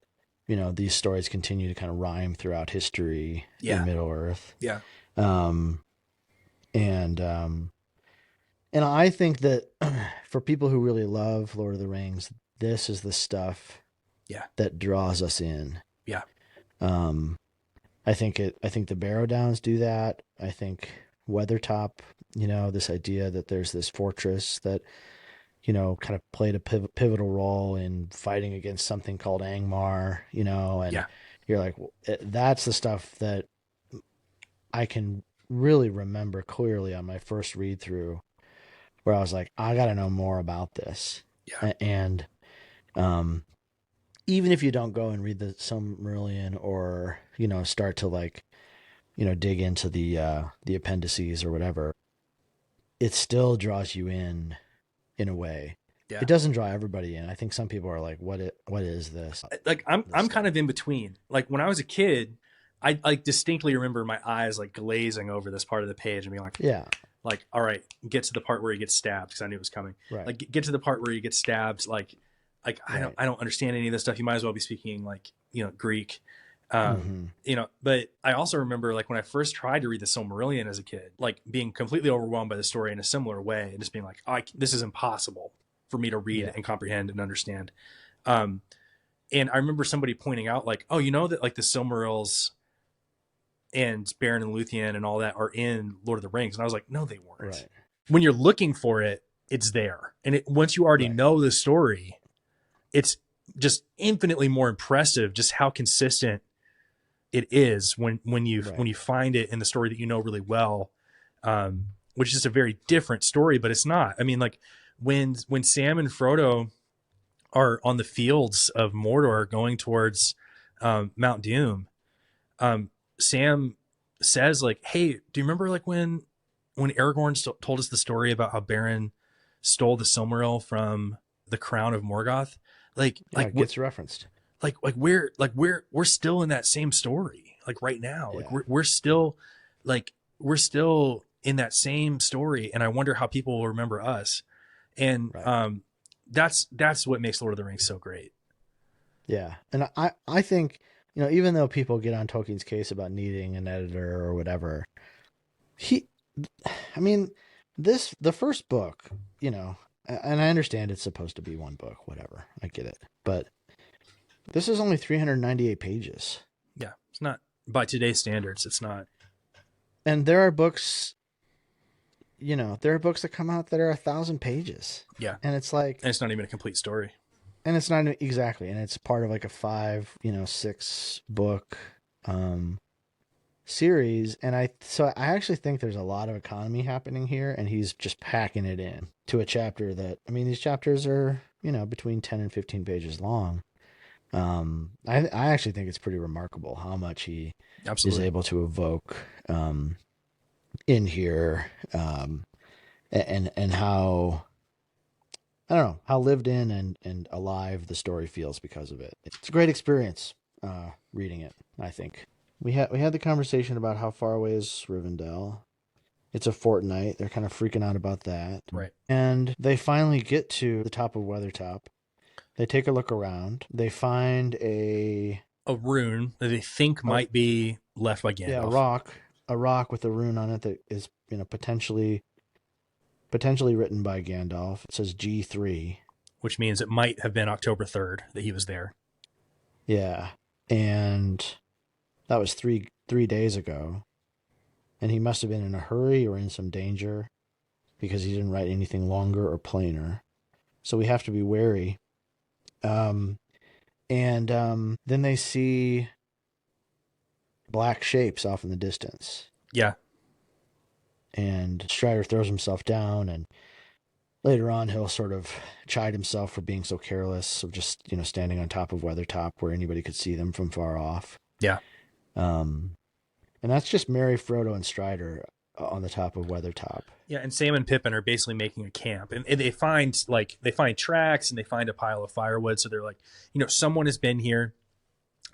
you know, these stories continue to kind of rhyme throughout history in Middle Earth. Yeah. And I think that for people who really love Lord of the Rings, this is the stuff that draws us in. Yeah. I think the Barrow Downs do that. I think Weathertop, you know, this idea that there's this fortress that, you know, kind of played a pivotal role in fighting against something called Angmar, you know, and you're like, that's the stuff that I can really remember clearly on my first read through, where I was like, I got to know more about this. Yeah. And even if you don't go and read the Silmarillion or, you know, start to like, you know, dig into the appendices or whatever, it still draws you in a way. Yeah. It doesn't draw everybody in. I think some people are like, what is this? Like I'm kind of in between. Like when I was a kid, I like distinctly remember my eyes like glazing over this part of the page and being like, like, all right, get to the part where he gets stabbed, because I knew it was coming. Right. Like get to the part where he gets stabbed. Like I don't understand any of this stuff. You might as well be speaking like, you know, Greek. You know, but I also remember like when I first tried to read the Silmarillion as a kid, like being completely overwhelmed by the story in a similar way and just being like, this is impossible. for me to read Yeah. and comprehend and understand. And I remember somebody pointing out like, oh, you know that like the Silmarils and Beren and Luthien and all that are in Lord of the Rings. And I was like, no, they weren't. Right. When you're looking for it, it's there. And once you already Right. know the story, it's just infinitely more impressive just how consistent it is when you find it in the story that you know really well, which is just a very different story, but it's not. I mean, like when Sam and Frodo are on the fields of Mordor going towards Mount Doom, Sam says like, hey, do you remember like when Aragorn told us the story about how Beren stole the Silmaril from the crown of Morgoth? Like it gets referenced. Like we're still in that same story like right now. Yeah. Like we're still in that same story, and I wonder how people will remember us. And that's what makes Lord of the Rings so great. Yeah. And I think, you know, even though people get on Tolkien's case about needing an editor or whatever, the first book, you know, and I understand it's supposed to be one book, whatever, I get it, but this is only 398 pages. Yeah. It's not, by today's standards, it's not. And there are books, you know, that come out that are 1,000 pages. Yeah. And it's like, and it's not even a complete story. And it's not exactly, and it's part of like a 6 book series. And I actually think there's a lot of economy happening here, and he's just packing it in to a chapter that, I mean, these chapters are, you know, between 10 and 15 pages long. I actually think it's pretty remarkable how much he is able to evoke in here, and how, I don't know, how lived in and alive the story feels because of it. It's a great experience reading it, I think. We had the conversation about how far away is Rivendell. It's a fortnight. They're kind of freaking out about that. Right. And they finally get to the top of Weathertop. They take a look around. They find a rune that they think might be left by Gandalf. Yeah, a rock with a rune on it that is, you know, potentially written by Gandalf. It says G3, which means it might have been October 3rd that he was there. Yeah, and that was three days ago, and he must have been in a hurry or in some danger because he didn't write anything longer or plainer. So we have to be wary. Then they see black shapes off in the distance. Yeah. And Strider throws himself down, and later on he'll sort of chide himself for being so careless of just, you know, standing on top of Weathertop where anybody could see them from far off. Yeah. And that's just Merry, Frodo, and Strider on the top of Weathertop. Yeah, and Sam and Pippin are basically making a camp, and they find tracks, and they find a pile of firewood. So they're like, you know, someone has been here.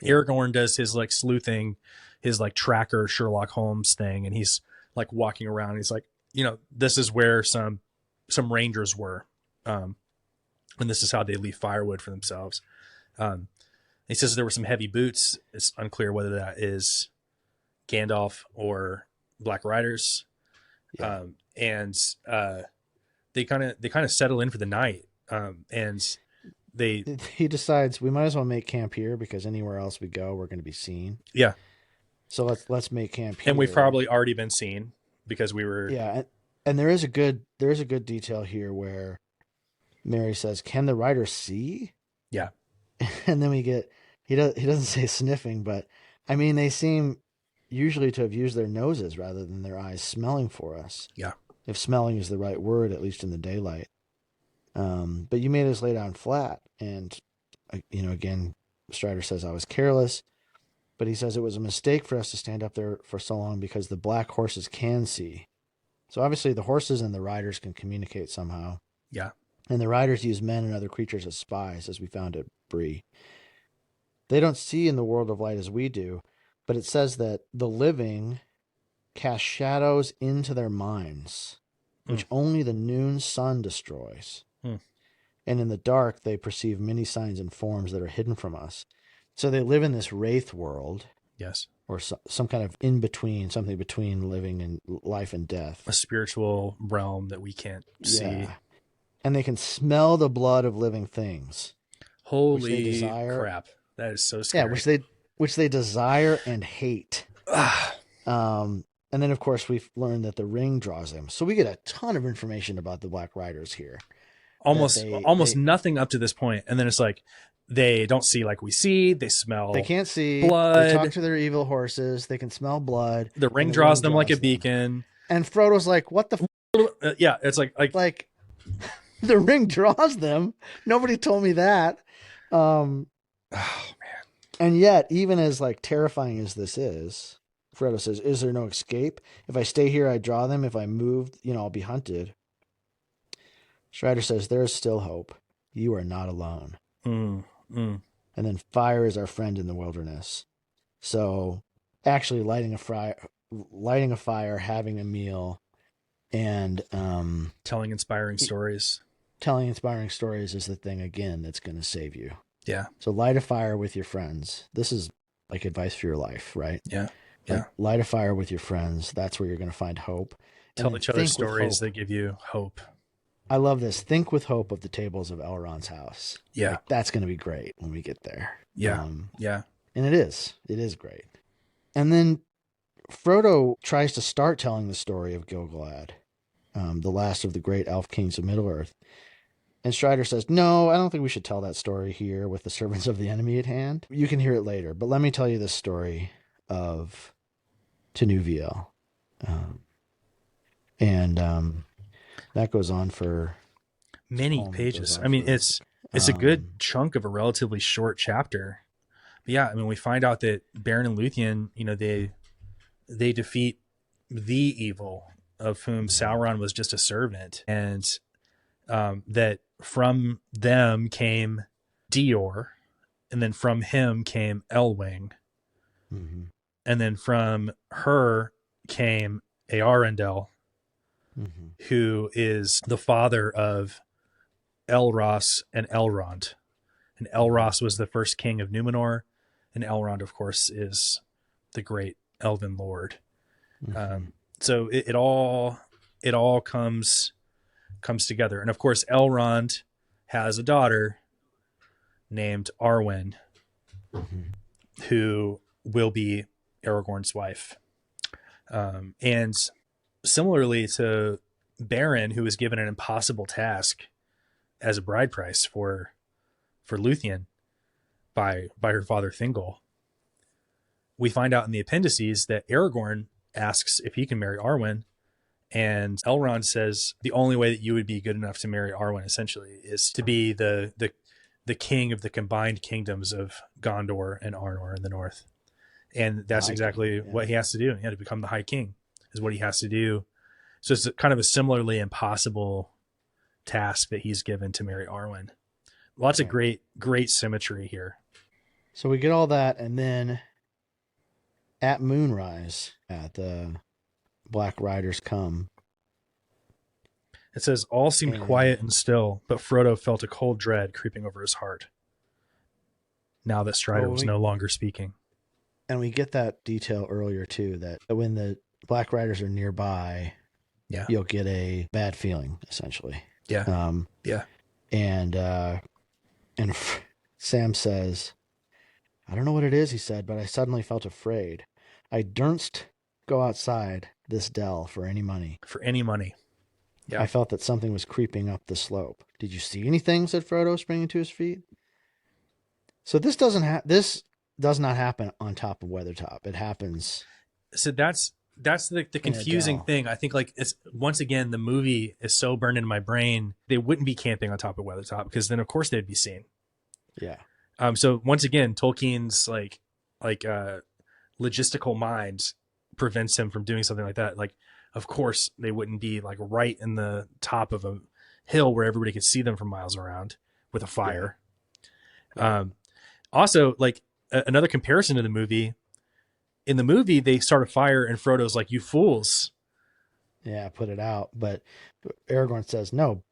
Yeah. Aragorn does his like sleuthing, his like tracker Sherlock Holmes thing, and he's like walking around. And he's like, you know, this is where some rangers were, and this is how they leave firewood for themselves. He says there were some heavy boots. It's unclear whether that is Gandalf or Black Riders. Yeah. They kind of settle in for the night. And he decides we might as well make camp here because anywhere else we go, we're going to be seen. Yeah. So let's make camp here. And we've probably already been seen because we were. Yeah. And there is a good detail here where Merry says, "Can the rider see?" Yeah. And then we get, he doesn't say sniffing, but I mean, they seem usually to have used their noses rather than their eyes smelling for us. Yeah. If smelling is the right word, at least in the daylight. But you made us lay down flat. And, you know, again, Strider says I was careless, but he says it was a mistake for us to stand up there for so long because the black horses can see. So obviously the horses and the riders can communicate somehow. Yeah. And the riders use men and other creatures as spies, as we found at Bree. They don't see in the world of light as we do, but it says that the living cast shadows into their minds, which only the noon sun destroys. And in the dark, they perceive many signs and forms that are hidden from us. So they live in this wraith world. Yes. Or some kind of in-between, something between living and life and death. A spiritual realm that we can't see. and they can smell the blood of living things. Holy crap. That is so scary. Yeah, which they desire and hate. And then, of course, we've learned that the ring draws them. So we get a ton of information about the Black Riders here. Almost nothing up to this point. And then it's like, they don't see like we see. They smell. They can't see blood. They talk to their evil horses. They can smell blood. The ring draws them like a beacon. And Frodo's like, "What the?" Yeah, it's like the ring draws them. Nobody told me that. Oh man! And yet, even as like terrifying as this is, Frodo says, "Is there no escape? If I stay here, I draw them. If I move, I'll be hunted." Strider says, "There is still hope. You are not alone." And then fire is our friend in the wilderness. So actually lighting a fire, having a meal, and telling inspiring stories. Telling inspiring stories is the thing, again, that's going to save you. Yeah. So light a fire with your friends. This is like advice for your life, right? Yeah. Yeah. Like, light a fire with your friends. That's where you're going to find hope. Tell each other stories that give you hope. I love this. Think with hope of the tables of Elrond's house. Yeah. Like, that's going to be great when we get there. Yeah. Yeah. And it is. It is great. And then Frodo tries to start telling the story of Gil-galad, the last of the great elf kings of Middle-earth. And Strider says, "No, I don't think we should tell that story here with the servants of the enemy at hand. You can hear it later, but let me tell you the story of Tinuviel." That goes on for many pages. I mean, it's a good chunk of a relatively short chapter. But yeah, I mean, we find out that Beren and Luthien, they defeat the evil of whom Sauron was just a servant, and that from them came Dior, and then from him came Elwing, and then from her came Earendel, who is the father of Elros and Elrond. And Elros was the first king of Numenor, and Elrond, of course, is the great elven lord. So it all comes together. And of course, Elrond has a daughter named Arwen, who will be Aragorn's wife. And similarly to Beren, who was given an impossible task as a bride price for Luthien by her father Thingol, we find out in the appendices that Aragorn asks if he can marry Arwen, and Elrond says the only way that you would be good enough to marry Arwen essentially is to be the king of the combined kingdoms of Gondor and Arnor in the north. And that's exactly what he has to do. He had to become the High King is what he has to do. So it's kind of a similarly impossible task that he's given to marry Arwen. Lots of great symmetry here. So we get all that, and then at moonrise, at the Black Riders come. It says, all seemed quiet and still, but Frodo felt a cold dread creeping over his heart, now that Strider was no longer speaking. And we get that detail earlier, too, that when the Black Riders are nearby, you'll get a bad feeling, essentially. Yeah. And Sam says, "I don't know what it is," he said, "but I suddenly felt afraid. I durst go outside this dell for any money." For any money. Yeah. I felt that something was creeping up the slope. "Did you see anything?" said Frodo, springing to his feet. So this does not happen on top of Weathertop. It happens. So that's the confusing thing. I think it's once again, the movie is so burned into my brain. They wouldn't be camping on top of Weathertop because then of course they'd be seen. Yeah. So once again, Tolkien's logistical mind prevents him from doing something like that. Like, of course they wouldn't be like right in the top of a hill where everybody could see them from miles around with a fire. Yeah. Also, like another comparison to the movie, in the movie, they start a fire and Frodo's like, "You fools." Yeah, put it out. But Aragorn says, "No,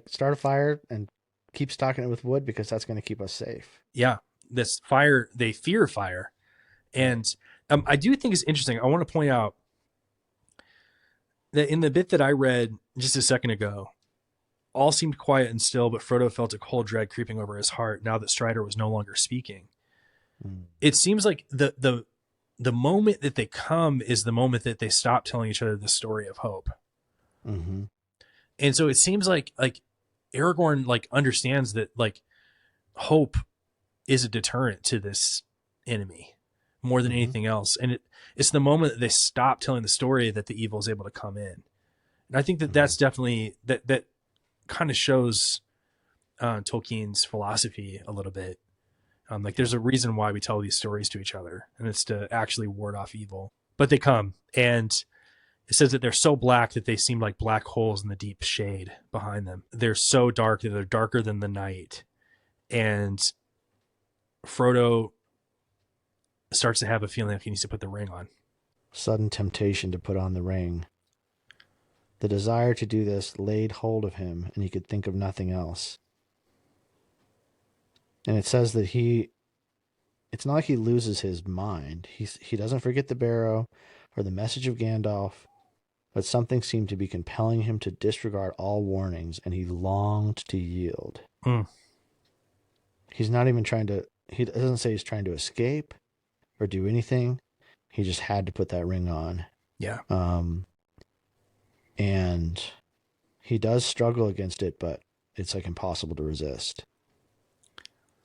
start a fire and keep stocking it with wood because that's going to keep us safe." Yeah, this fire, they fear fire. And I do think it's interesting. I want to point out that in the bit that I read just a second ago, All seemed quiet and still, but Frodo felt a cold dread creeping over his heart now that Strider was no longer speaking. It seems like the moment that they come is the moment that they stop telling each other the story of hope. Mm-hmm. And so it seems like Aragorn like understands that like hope is a deterrent to this enemy more than anything else. And it's the moment that they stop telling the story that the evil is able to come in. And I think that that's definitely that kind of shows Tolkien's philosophy a little bit. Like there's a reason why we tell these stories to each other, and it's to actually ward off evil. But they come, and it says that they're so black that they seem like black holes in the deep shade behind them. They're so dark that they're darker than the night. And Frodo starts to have a feeling like he needs to put the ring on. Sudden temptation to put on the ring. The desire to do this laid hold of him, and he could think of nothing else. And it says that it's not like he loses his mind. He doesn't forget the barrow or the message of Gandalf, but something seemed to be compelling him to disregard all warnings, and he longed to yield. He's not even he doesn't say he's trying to escape or do anything. He just had to put that ring on. Yeah. And he does struggle against it, but it's like impossible to resist.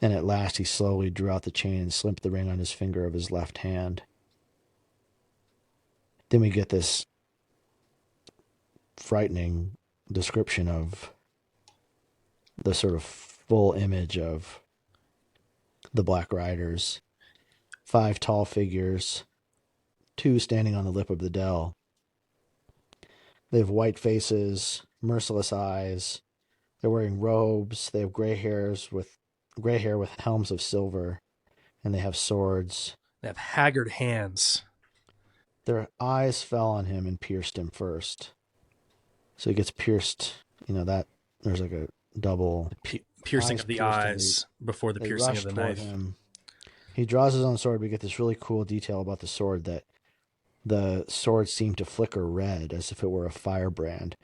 And at last he slowly drew out the chain and slipped the ring on his finger of his left hand. Then we get this frightening description of the sort of full image of the Black Riders. 5 tall figures, 2 standing on the lip of the dell. They have white faces, merciless eyes. They're wearing robes. They have gray hair with helms of silver, and they have swords. They have haggard hands. Their eyes fell on him and pierced him first. So he gets pierced, that there's like a double piercing of the eyes before the piercing of the knife. Him. He draws his own sword. We get this really cool detail about the sword, that the sword seemed to flicker red as if it were a firebrand.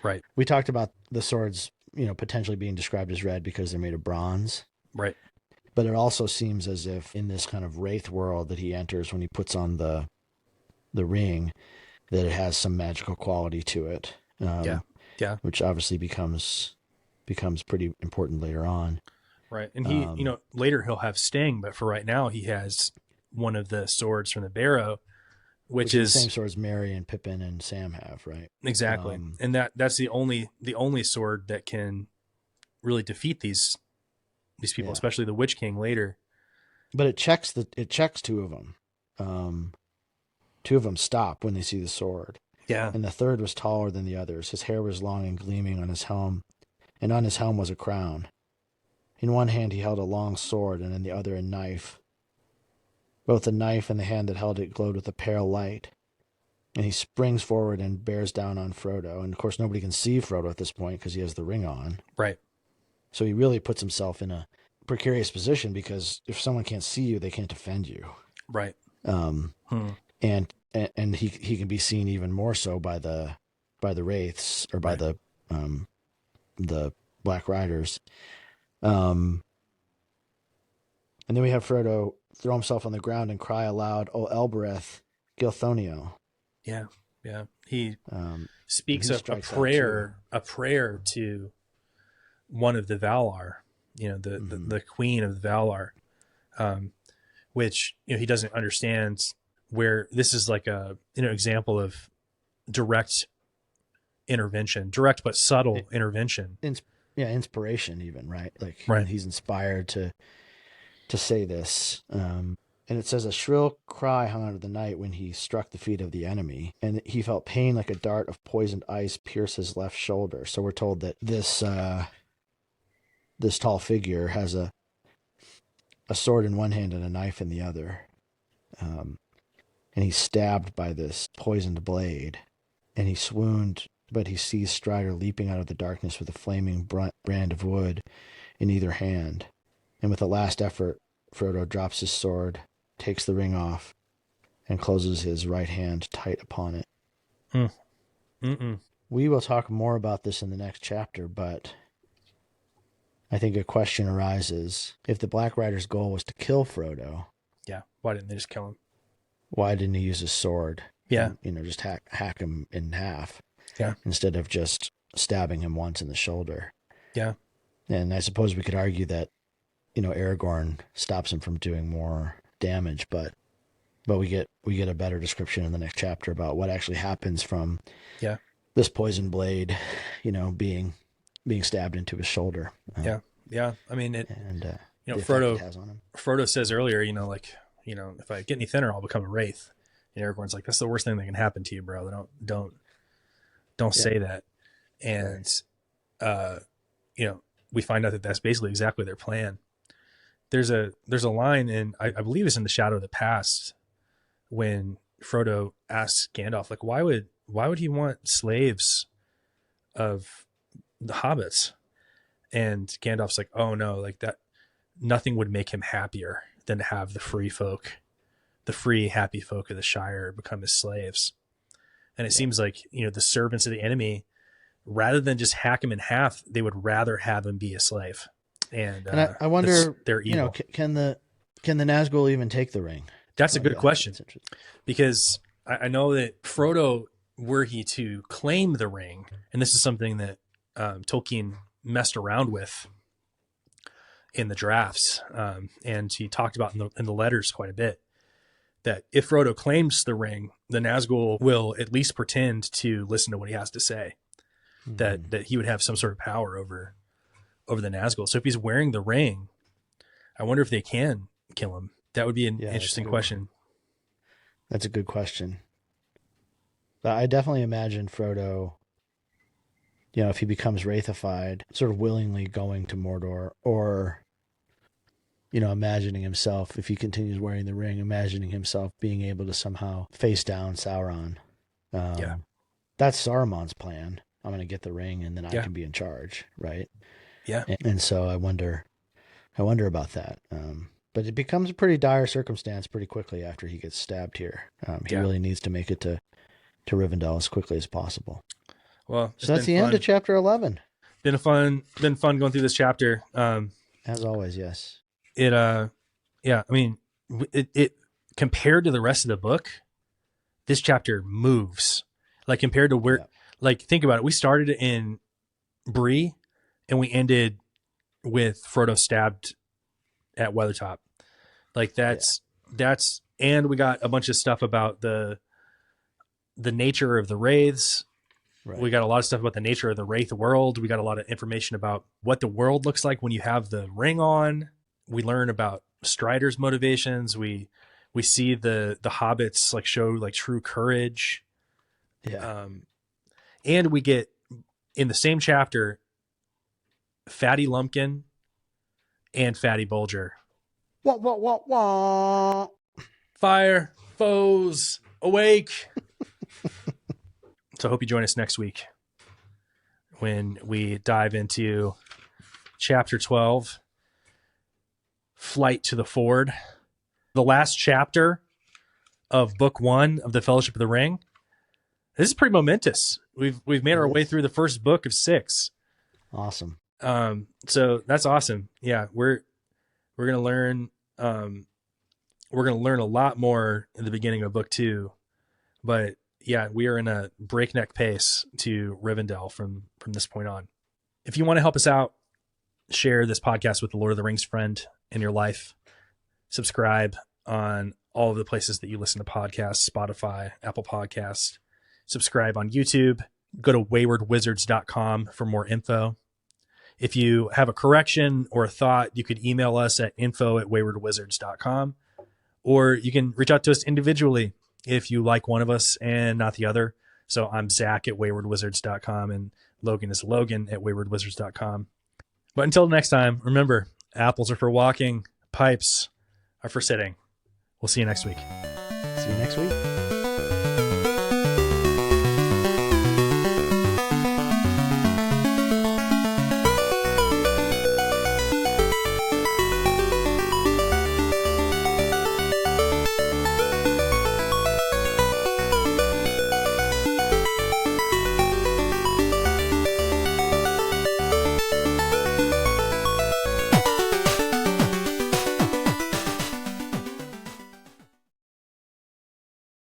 Right. We talked about the swords, potentially being described as red because they're made of bronze. Right. But it also seems as if in this kind of wraith world that he enters when he puts on the ring, that it has some magical quality to it. Yeah. Which obviously becomes pretty important later on. Right. And he, later he'll have Sting, but for right now he has one of the swords from the barrow, which is the same sword as Merry and Pippin and Sam have, right? Exactly. And that's the only sword that can really defeat these people, especially the Witch King later. But it checks 2 of them. 2 of them stop when they see the sword. Yeah. And the third was taller than the others. His hair was long and gleaming on his helm, and on his helm was a crown. In one hand he held a long sword, and in the other a knife. Both the knife and the hand that held it glowed with a pale light. And he springs forward and bears down on Frodo. And of course nobody can see Frodo at this point because he has the ring on. Right. So he really puts himself in a precarious position, because if someone can't see you, they can't defend you. Right. And he can be seen even more so by the wraiths, or by the Black Riders. And then we have Frodo throw himself on the ground and cry aloud, "O Elbereth, Gilthonio." Yeah. Yeah. He speaks he a prayer to one of the Valar, the queen of the Valar, which, he doesn't understand, where this is like a, example of direct intervention, direct but subtle intervention. Inspiration even, right? Like, right. He's inspired to say this. And it says, a shrill cry hung out of the night when he struck the feet of the enemy, and he felt pain like a dart of poisoned ice pierce his left shoulder. So we're told that this tall figure has a sword in one hand and a knife in the other. And he's stabbed by this poisoned blade, and he swooned, but he sees Strider leaping out of the darkness with a flaming brand of wood in either hand. And with a last effort, Frodo drops his sword, takes the ring off, and closes his right hand tight upon it. we will talk more about this in the next chapter, but I think a question arises. If the Black Rider's goal was to kill Frodo, Yeah. Why didn't they just kill him? why didn't he use his sword? Yeah. And, just hack him in half. Yeah. Instead of just stabbing him once in the shoulder. Yeah. And I suppose we could argue that, Aragorn stops him from doing more damage, but we get a better description in the next chapter about what actually happens from this poison blade, being stabbed into his shoulder. Yeah. I mean, Frodo says earlier, if I get any thinner, I'll become a wraith. And Aragorn's like, that's the worst thing that can happen to you, bro. Don't say that. And, we find out that that's basically exactly their plan. There's a line in, I believe it's in The Shadow of the Past, when Frodo asks Gandalf, like, why would he want slaves of the hobbits? And Gandalf's like, oh no, like that, nothing would make him happier than to have the free happy folk of the Shire become his slaves. And it seems like, the servants of the enemy, rather than just hack him in half, they would rather have him be a slave. And I wonder, they're evil. Can the Nazgul even take the ring? That's a good question, because I know that Frodo, were he to claim the ring, and this is something that Tolkien messed around with in the drafts, and he talked about in the letters quite a bit, that if Frodo claims the ring, the Nazgul will at least pretend to listen to what he has to say, that he would have some sort of power over the Nazgul. So if he's wearing the ring, I wonder if they can kill him. That would be an interesting question. That's a good question. But I definitely imagine Frodo, if he becomes wraithified, sort of willingly going to Mordor, or, imagining himself, if he continues wearing the ring, imagining himself being able to somehow face down Sauron. That's Saruman's plan. I'm going to get the ring and then I can be in charge, right? Yeah. And so I wonder about that. But it becomes a pretty dire circumstance pretty quickly after he gets stabbed here. He really needs to make it to Rivendell as quickly as possible. Well, so that's the end of chapter 11. Been fun going through this chapter. As always, yes. It compared to the rest of the book, this chapter moves. Like compared to where, like think about it. We started in Bree and we ended with Frodo stabbed at Weathertop. Like that's, and we got a bunch of stuff about the nature of the wraiths. Right. We got a lot of stuff about the nature of the wraith world. We got a lot of information about what the world looks like when you have the ring on. We learn about Strider's motivations. We see the hobbits like show like true courage. Yeah. And we get in the same chapter, Fatty Lumpkin and Fatty Bolger. Wah. Fire, foes, awake. So I hope you join us next week when we dive into chapter 12, Flight to the Ford, the last chapter of book 1 of the Fellowship of the Ring. This is pretty momentous. We've made our way through the first book of 6. Awesome. So that's awesome. Yeah, we're gonna learn a lot more in the beginning of book 2, but yeah, we are in a breakneck pace to Rivendell from this point on. If you want to help us out, share this podcast with the Lord of the Rings friend in your life. Subscribe on all of the places that you listen to podcasts, Spotify, Apple Podcasts. Subscribe on YouTube. Go to waywardwizards.com for more info. If you have a correction or a thought, you could email us at info@waywardwizards.com, or you can reach out to us individually if you like one of us and not the other. So I'm Zach at waywardwizards.com and Logan is Logan at waywardwizards.com. But until next time, remember, apples are for walking, pipes are for sitting. We'll see you next week. See you next week.